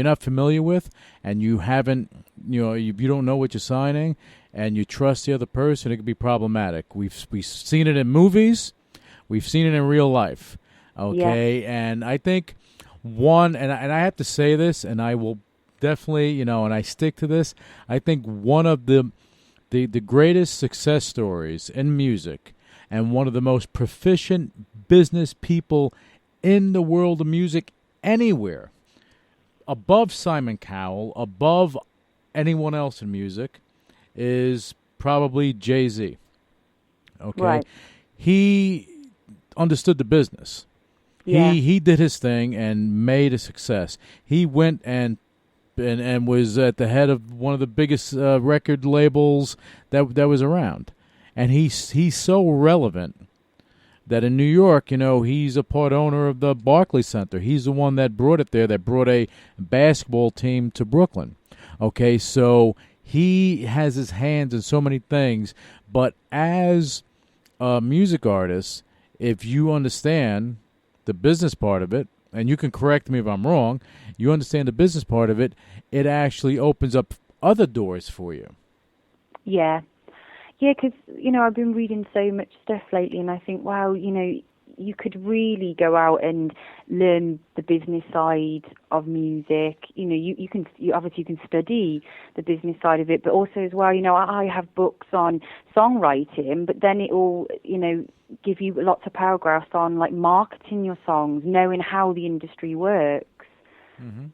not familiar with, and you haven't, you know, you don't know what you're signing, and you trust the other person. It could be problematic. We've seen it in movies, we've seen it in real life, okay. And I think and I have to say this, and I will definitely, you know, and I stick to this. I think one of the greatest success stories in music, and one of the most proficient business people in the world of music anywhere, above Simon Cowell, above anyone else in music, is probably Jay-Z. Okay? Right. He understood the business. Yeah. He did his thing and made a success. He went and was at the head of one of the biggest record labels that was around. And he's so relevant that in New York, you know, he's a part owner of the Barclays Center. He's the one that brought it there, that brought a basketball team to Brooklyn. Okay, so he has his hands in so many things. But as a music artist, if you understand the business part of it, and you can correct me if I'm wrong, you understand the business part of it, it actually opens up other doors for you. Yeah. Yeah, because, you know, I've been reading so much stuff lately, and I think, wow, you know, you could really go out and learn the business side of music. You know, you obviously can study the business side of it, but also as well, you know, I have books on songwriting, but then it will, you know, give you lots of paragraphs on like marketing your songs, knowing how the industry works. Mm-hmm.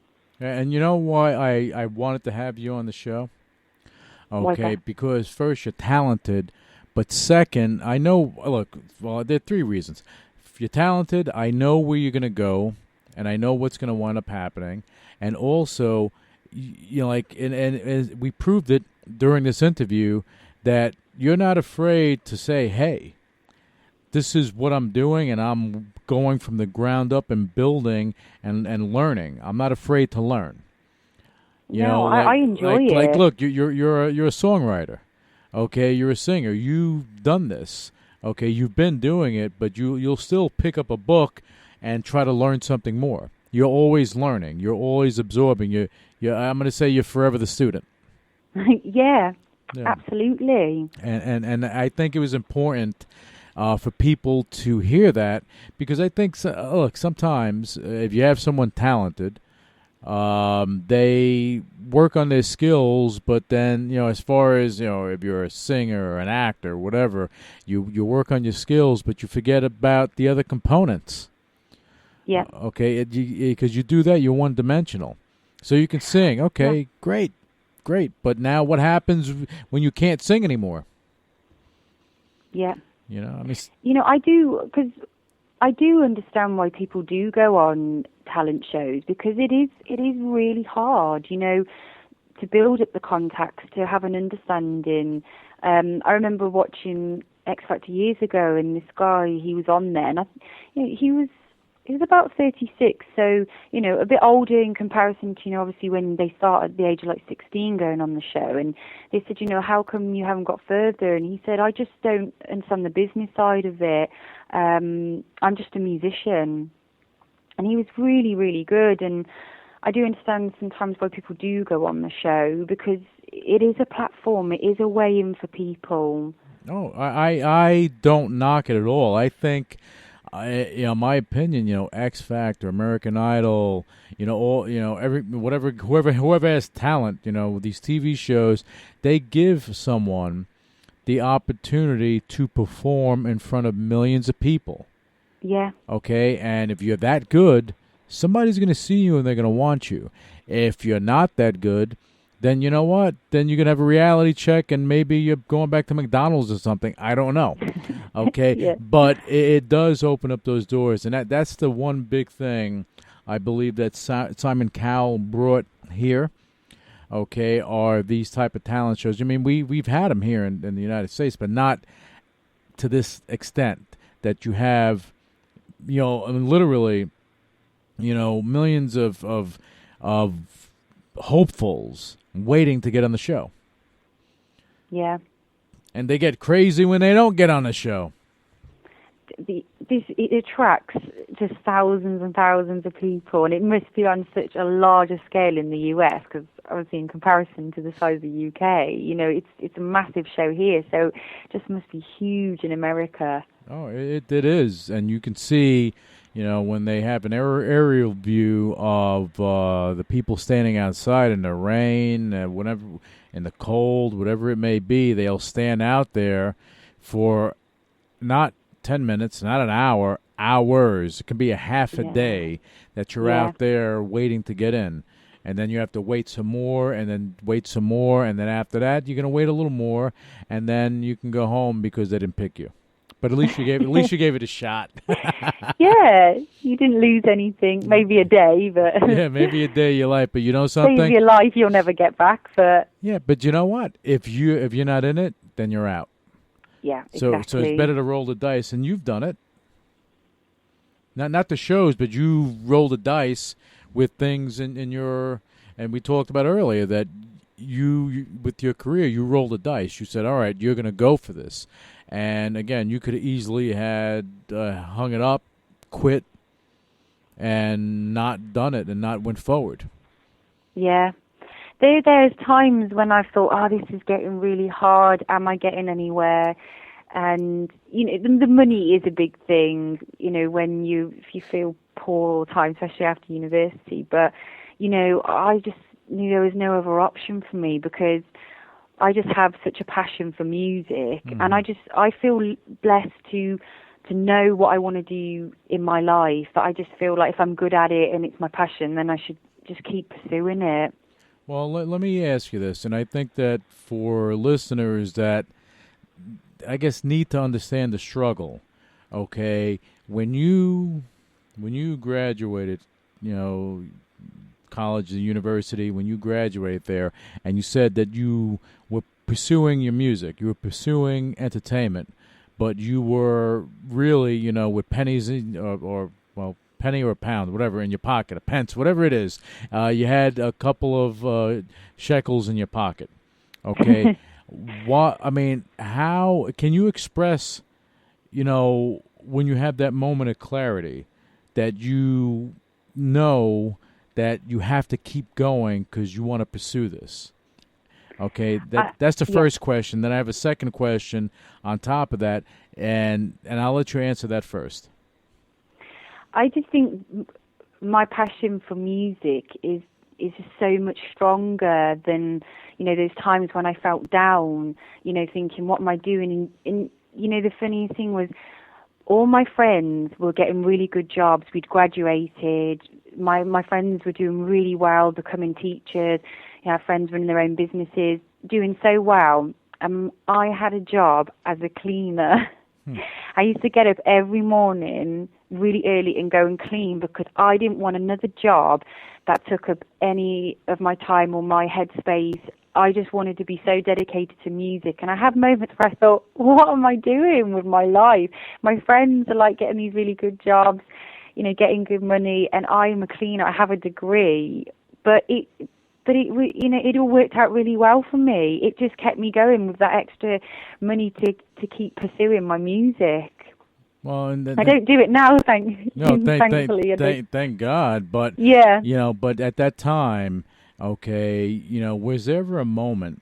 And you know why I wanted to have you on the show? Okay, because first, you're talented, but second, I know, look, well, there are three reasons. If you're talented, I know where you're going to go, and I know what's going to wind up happening, and also, you know, like, and we proved it during this interview, that you're not afraid to say, hey, this is what I'm doing, and I'm going from the ground up and building and learning. I'm not afraid to learn. You know, I enjoy it. Like, look, you're a songwriter, okay? You're a singer. You've done this, okay? You've been doing it, but you'll still pick up a book and try to learn something more. You're always learning. You're always absorbing. I'm going to say you're forever the student. Yeah, absolutely. And I think it was important for people to hear that, because I think, look, sometimes if you have someone talented, they work on their skills, but then, you know, as far as, you know, if you're a singer or an actor or whatever, you work on your skills, but you forget about the other components. Yeah. Okay, because you do that, you're one-dimensional. So you can sing, okay, great, but now what happens when you can't sing anymore? Yeah. You know, I mean, you know, I do understand why people do go on talent shows, because it is really hard, you know, to build up the contacts, to have an understanding. I remember watching X Factor years ago, and this guy, he was on there, and he was about 36, so, you know, a bit older in comparison to, you know, obviously when they start at the age of like 16 going on the show. And they said, you know, how come you haven't got further? And he said, I just don't understand the business side of it. I'm just a musician. And he was really, really good. And I do understand sometimes why people do go on the show, because it is a platform. It is a way in for people. No, I don't knock it at all. I think My opinion, X Factor, American Idol, whoever has talent, these TV shows, they give someone the opportunity to perform in front of millions of people. Yeah. Okay, and if you're that good, somebody's going to see you and they're going to want you. If you're not that good, then you know what? Then you're going to have a reality check and maybe you're going back to McDonald's or something. I don't know. Okay, Yeah. But it does open up those doors, and that's the one big thing I believe that Simon Cowell brought here. Okay, are these type of talent shows. I mean, we've had them here in the United States, but not to this extent that you have, I mean, literally, millions of hopefuls waiting to get on the show. Yeah. And they get crazy when they don't get on the show. It attracts just thousands and thousands of people, and it must be on such a larger scale in the US, because obviously in comparison to the size of the UK, it's a massive show here, so it just must be huge in America. Oh, it is, and you can see, when they have an aerial view of the people standing outside in the rain, whatever, in the cold, whatever it may be, they'll stand out there for not 10 minutes, not an hour, hours. It can be a half a day that you're out there waiting to get in. And then you have to wait some more, and then wait some more, and then after that, you're going to wait a little more, and then you can go home because they didn't pick you. But at least you gave it a shot. Yeah, you didn't lose anything. Maybe a day, but yeah, maybe a day of your life. But you know something? Day of your life you'll never get back. But yeah, but you know what? If you're not in it, then you're out. Yeah, so exactly. So it's better to roll the dice, and you've done it. Not the shows, but you roll the dice with things in your. And we talked about earlier that you with your career, you rolled the dice. You said, "All right, you're going to go for this." And again, you could have easily had hung it up, quit, and not done it, and not went forward. Yeah. There's times when I've thought, this is getting really hard. Am I getting anywhere? And, the money is a big thing, when if you feel poor all the time, especially after university. But, I just knew there was no other option for me because I just have such a passion for music, and I feel blessed to know what I want to do in my life. But I just feel like if I'm good at it and it's my passion, then I should just keep pursuing it. Well, let me ask you this, and I think that for listeners that I guess need to understand the struggle. Okay, when you graduated, college, the university, when you graduated there, and you said that you were pursuing your music, you were pursuing entertainment, but you were really, with pennies or penny or a pound, whatever, in your pocket, a pence, whatever it is, you had a couple of shekels in your pocket. Okay, how can you express, when you have that moment of clarity, that you know that you have to keep going because you want to pursue this? Okay, that's the first question. Then I have a second question on top of that, and I'll let you answer that first. I just think my passion for music is just so much stronger than, those times when I felt down, thinking, what am I doing? And the funny thing was, all my friends were getting really good jobs. We'd graduated. My friends were doing really well, becoming teachers. I have friends running their own businesses, doing so well. I had a job as a cleaner. I used to get up every morning really early and go and clean because I didn't want another job that took up any of my time or my headspace. I just wanted to be so dedicated to music. And I had moments where I thought, what am I doing with my life? My friends are like getting these really good jobs, getting good money, and I'm a cleaner. I have a degree, but it all worked out really well for me. It just kept me going with that extra money to keep pursuing my music. Well, I don't do it now, thankfully. Thank God. But yeah, but at that time, okay, was there ever a moment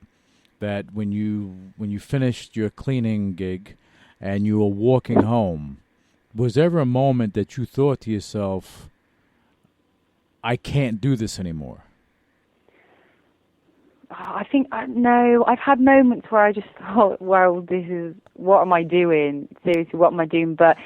that when you finished your cleaning gig and you were walking home, was there ever a moment that you thought to yourself, I can't do this anymore? I think, no, I've had moments where I just thought, well, what am I doing? Seriously, what am I doing? But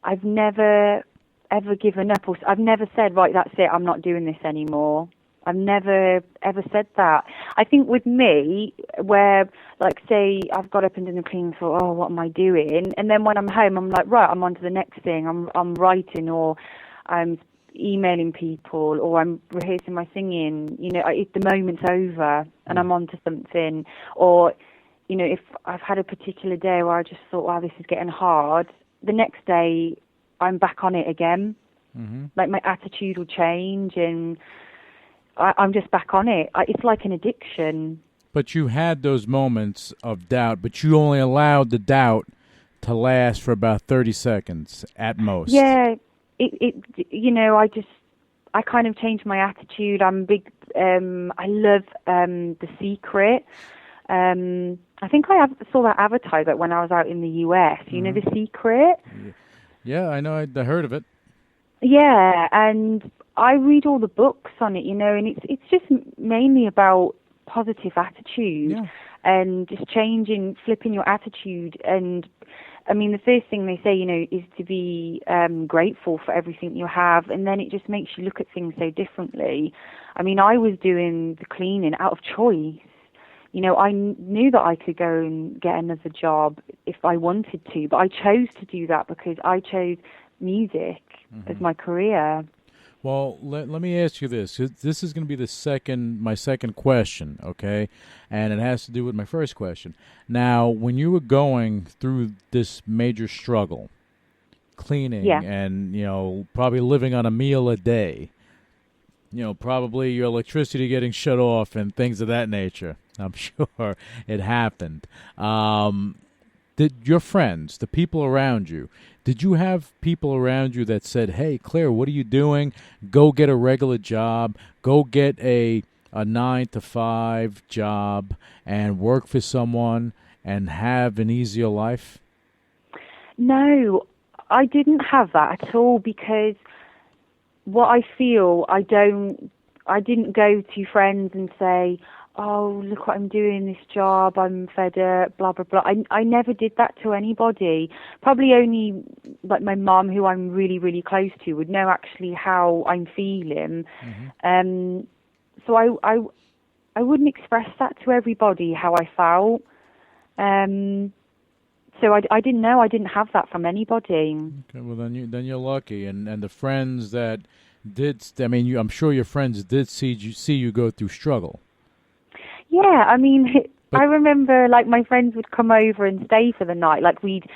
I've never, ever given up. Or I've never said, right, that's it, I'm not doing this anymore. I've never, ever said that. I think with me, where, like, say, I've got up and done the cleaning and thought, oh, what am I doing? And then when I'm home, I'm like, right, I'm on to the next thing. I'm writing, or I'm emailing people, or I'm rehearsing my singing. You know, the moment's over and I'm on to something. Or, you know, if I've had a particular day where I just thought, wow, this is getting hard, the next day I'm back on it again. Mm-hmm. Like, my attitude will change, and I'm just back on it. It's like an addiction. But you had those moments of doubt, but you only allowed the doubt to last for about 30 seconds at most. Yeah, you know, I kind of changed my attitude. I'm big. I love The Secret. I think I saw that advertisement when I was out in the US. You know, The Secret. Yeah, I know. I heard of it. Yeah, and I read all the books on it, you know, and it's just mainly about positive attitude and just flipping your attitude. And I mean, the first thing they say, you know, is to be grateful for everything you have, and then it just makes you look at things so differently. I mean, I was doing the cleaning out of choice. You know, I knew that I could go and get another job if I wanted to, but I chose to do that because I chose music as my career. Well, let me ask you this. This is going to be my second question, okay? And it has to do with my first question. Now, when you were going through this major struggle, cleaning and, you know, probably living on a meal a day, you know, probably your electricity getting shut off and things of that nature, I'm sure it happened. Did your friends, the people around you, did you have people around you that said, hey, Claire, what are you doing? Go get a regular job. Go get a 9-to-5 job and work for someone and have an easier life? No, I didn't have that at all, because what I feel, I didn't go to friends and say, oh, look what I'm doing, this job, I'm fed up, blah, blah, blah. I never did that to anybody. Probably only, like, my mum, who I'm really, really close to, would know actually how I'm feeling. So I wouldn't express that to everybody, how I felt. So I didn't know. I didn't have that from anybody. Okay, well, then you're lucky. And the friends that did, I mean, I'm sure your friends did see you go through struggle. Yeah, I mean, I remember, like, my friends would come over and stay for the night. Like, we'd,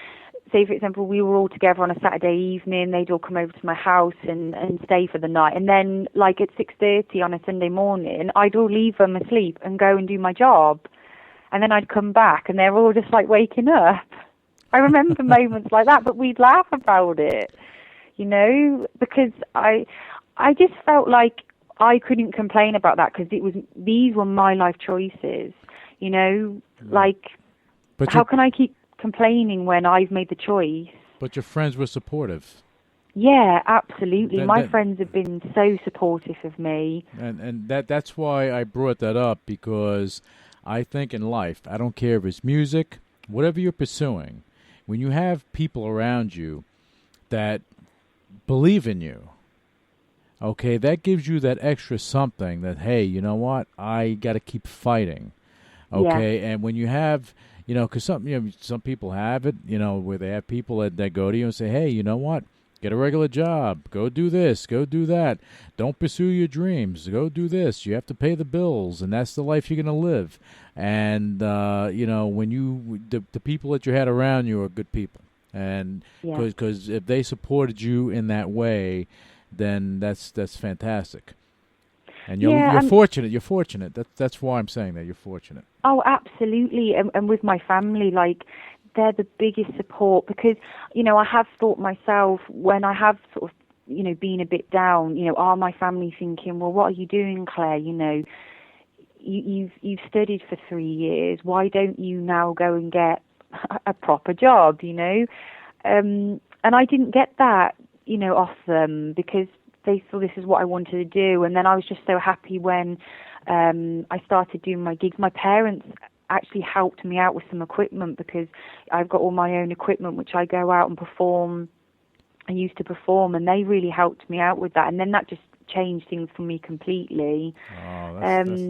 say, for example, we were all together on a Saturday evening. They'd all come over to my house and stay for the night. And then, like, at 6:30 on a Sunday morning, I'd all leave them asleep and go and do my job. And then I'd come back, and they're all just, like, waking up. I remember moments like that, but we'd laugh about it, you know, because I just felt like I couldn't complain about that, because these were my life choices, you know, like, but how can I keep complaining when I've made the choice? But your friends were supportive. Yeah, absolutely. My friends have been so supportive of me. And that's why I brought that up, because I think in life, I don't care if it's music, whatever you're pursuing, when you have people around you that believe in you, okay, that gives you that extra something that, hey, you know what? I got to keep fighting. Okay, and when you have, you know, because some people have it, you know, where they have people that go to you and say, hey, you know what? Get a regular job. Go do this. Go do that. Don't pursue your dreams. Go do this. You have to pay the bills, and that's the life you're going to live. And, you know, when the people that you had around you are good people. And because if they supported you in that way, then that's fantastic. And you're fortunate. You're fortunate. That's why I'm saying that. You're fortunate. Oh, absolutely. And with my family, like, they're the biggest support, because, you know, I have thought myself, when I have sort of, you know, been a bit down, you know, are my family thinking, well, what are you doing, Claire? You know, you've studied for 3 years. Why don't you now go and get a proper job, you know? And I didn't get that, off them because they saw this is what I wanted to do. And then I was just so happy when I started doing my gigs. My parents actually helped me out with some equipment because I've got all my own equipment, which I go out and perform. I used to perform, and they really helped me out with that. And then that just changed things for me completely. Oh,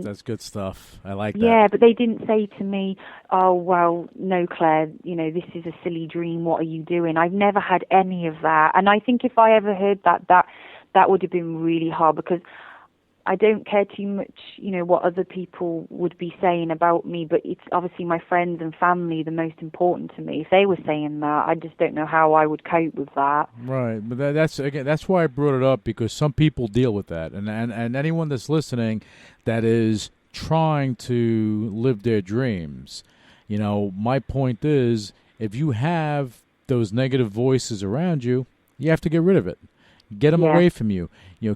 that's good stuff. I like that. Yeah, but they didn't say to me, "Oh, well, no, Claire, this is a silly dream. What are you doing?" I've never had any of that. And I think if I ever heard that would have been really hard because I don't care too much, what other people would be saying about me, but it's obviously my friends and family the most important to me. If they were saying that, I just don't know how I would cope with that. Right, but that's why I brought it up, because some people deal with that, and anyone that's listening that is trying to live their dreams, my point is, if you have those negative voices around you, you have to get rid of it. Get them away from you.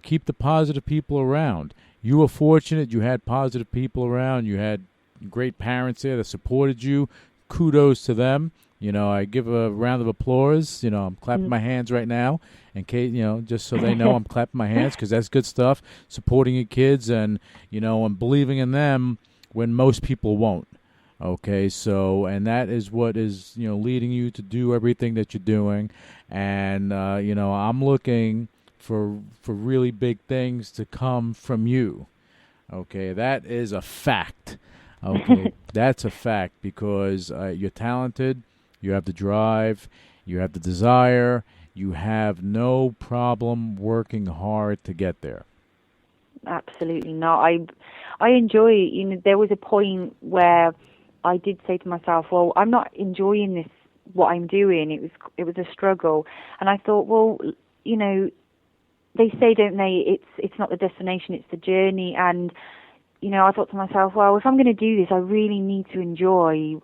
Keep the positive people around. You were fortunate. You had positive people around. You had great parents there that supported you. Kudos to them. I give a round of applause. I'm clapping my hands right now, in case, just so they know I'm clapping my hands, because that's good stuff. Supporting your kids and believing in them when most people won't. Okay, so, and that is what is, leading you to do everything that you're doing. And, I'm looking for really big things to come from you. Okay, that is a fact. Okay, that's a fact, because you're talented, you have the drive, you have the desire, you have no problem working hard to get there. Absolutely not. I enjoy it. There was a point where I did say to myself, well, I'm not enjoying this, what I'm doing. It was a struggle. And I thought, well, they say, don't they, it's not the destination, it's the journey. And, I thought to myself, well, if I'm going to do this, I really need to enjoy,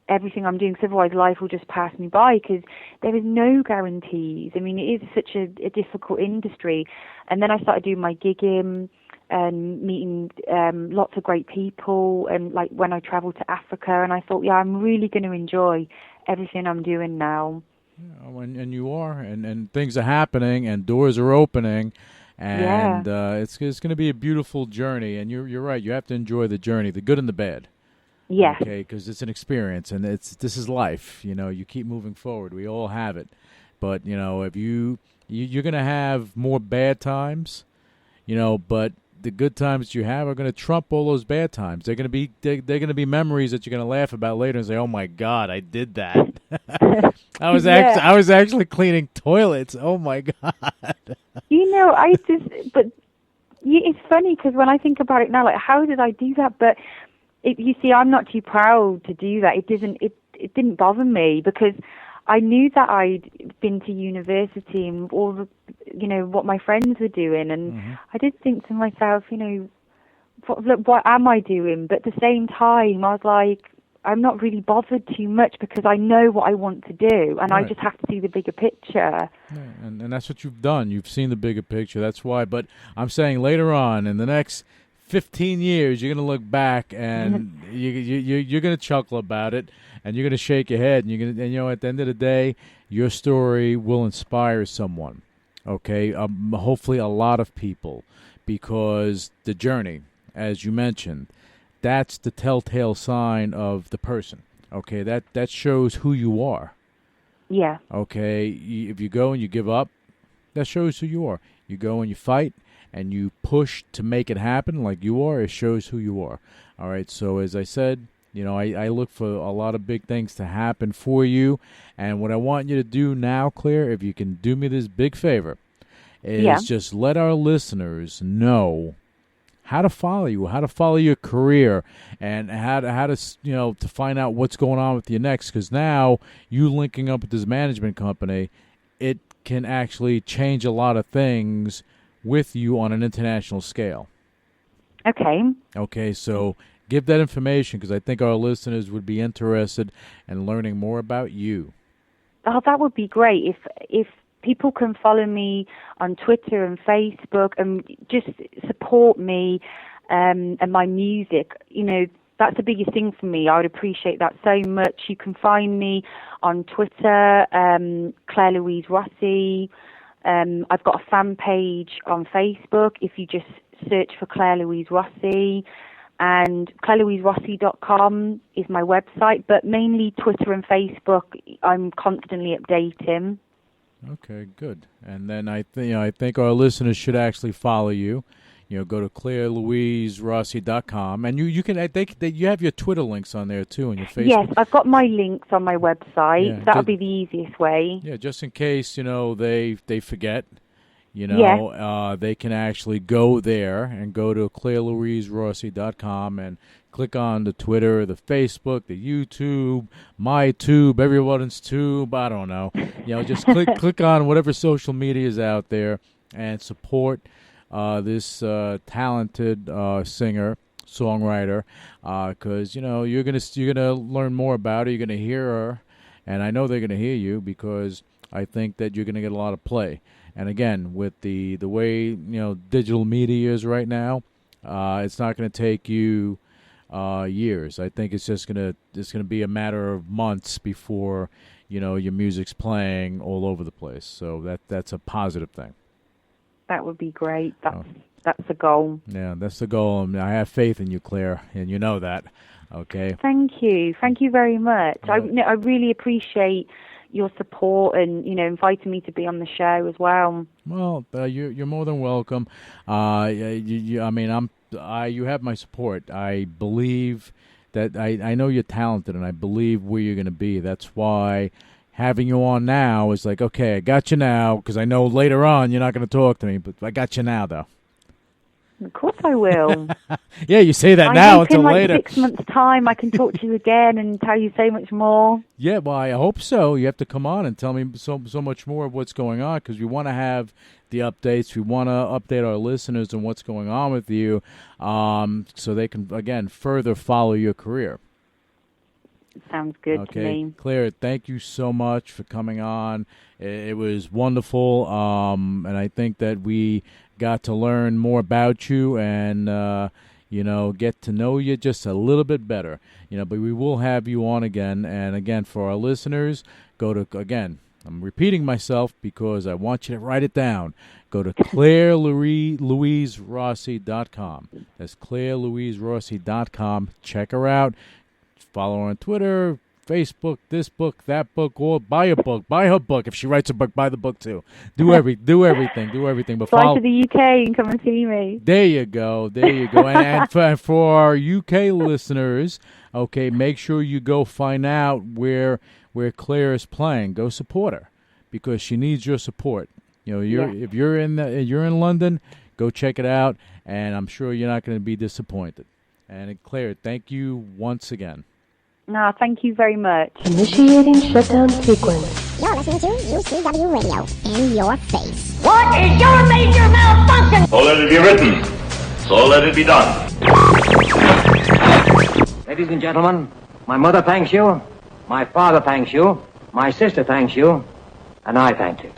everything I'm doing, because otherwise life will just pass me by, because there is no guarantees. I mean, it is such a difficult industry. And then I started doing my gigging and meeting lots of great people, and like when I traveled to Africa, and I thought, yeah, I'm really going to enjoy everything I'm doing now. Yeah, and you are, and things are happening, and doors are opening, and it's going to be a beautiful journey. And you're right, you have to enjoy the journey, the good and the bad. Yes. Okay, because it's an experience, and this is life. You keep moving forward. We all have it, but if you're going to have more bad times, but the good times that you have are going to trump all those bad times. They're going to be memories that you're going to laugh about later and say, "Oh my God, I did that." I was actually cleaning toilets. Oh my God. But it's funny, because when I think about it now, like, how did I do that? But you see, I'm not too proud to do that. It didn't bother me, because I knew that I'd been to university and all the, what my friends were doing, and I did think to myself, what am I doing? But at the same time, I was like, I'm not really bothered too much, because I know what I want to do, and I just have to see the bigger picture. Yeah, and that's what you've done. You've seen the bigger picture. That's why. But I'm saying later on, in the next 15 years, you're going to look back, and you're going to chuckle about it, and you're going to shake your head, and you're going to, at the end of the day, your story will inspire someone. Okay, hopefully a lot of people, because the journey, as you mentioned, that's the telltale sign of the person. Okay, that shows who you are. Yeah. Okay, if you go and you give up, that shows who you are. You go and you fight, and you push to make it happen like you are, it shows who you are. All right, so as I said, I look for a lot of big things to happen for you. And what I want you to do now, Claire, if you can do me this big favor, is just let our listeners know how to follow you, how to follow your career, and how to to find out what's going on with you next. Because now you linking up with this management company, it can actually change a lot of things with you on an international scale. Okay, so give that information, because I think our listeners would be interested in learning more about you. Oh, that would be great. If people can follow me on Twitter and Facebook and just support me and my music, that's the biggest thing for me. I would appreciate that so much. You can find me on Twitter, Claire Louise Rossi. I've got a fan page on Facebook if you just search for Claire Louise Rossi. And ClaireLouiseRossi.com is my website, but mainly Twitter and Facebook. I'm constantly updating. Okay, good. And then I think our listeners should actually follow you. Go to ClaireLouiseRossi.com, and you can you have your Twitter links on there too, and your Facebook. Yes, I've got my links on my website. Yeah, that'll be the easiest way. Yeah, just in case they forget. They can actually go there and go to ClaireLouiseRossi.com and click on the Twitter, the Facebook, the YouTube, my tube, everyone's tube. I don't know. Just click on whatever social media is out there and support this talented singer, songwriter, because you're gonna learn more about her. You're gonna hear her, and I know they're gonna hear you because I think that you're gonna get a lot of play. And again, with the way digital media is right now, it's not going to take you years. I think it's just gonna be a matter of months before your music's playing all over the place. So that's a positive thing. That would be great. That's the goal. Yeah, that's the goal. I have faith in you, Claire, and you know that. Okay. Thank you very much. I really appreciate your support and inviting me to be on the show as well. Well, you're more than welcome. You have my support. I believe that I know you're talented, and I believe where you're going to be. That's why having you on now is like, okay, I got you now, because I know later on you're not going to talk to me, but I got you now, though. Of course I will. Yeah, you say that now until later. In 6 months' time, I can talk to you again and tell you so much more. Yeah, well, I hope so. You have to come on and tell me so much more of what's going on, because we want to have the updates. We want to update our listeners on what's going on with you, so they can, again, further follow your career. Sounds good to me. Claire, thank you so much for coming on. It was wonderful, and I think that we got to learn more about you and, get to know you just a little bit better. But we will have you on again. And, again, for our listeners, I'm repeating myself because I want you to write it down. Go to ClaireLouiseRossi.com. That's ClaireLouiseRossi.com. Check her out. Follow her on Twitter, Facebook, this book, that book, or buy a book. Buy her book. If she writes a book, buy the book too. Do everything. But fly to the UK and come and see me. There you go. And for our UK listeners, okay, make sure you go find out where Claire is playing. Go support her because she needs your support. If you're in London, go check it out, and I'm sure you're not going to be disappointed. And Claire, thank you once again. No, thank you very much. Initiating shutdown sequence. You're listening to UCW Radio. In your face. What is your major malfunction? So let it be written. So let it be done. Ladies and gentlemen, my mother thanks you, my father thanks you, my sister thanks you, and I thank you.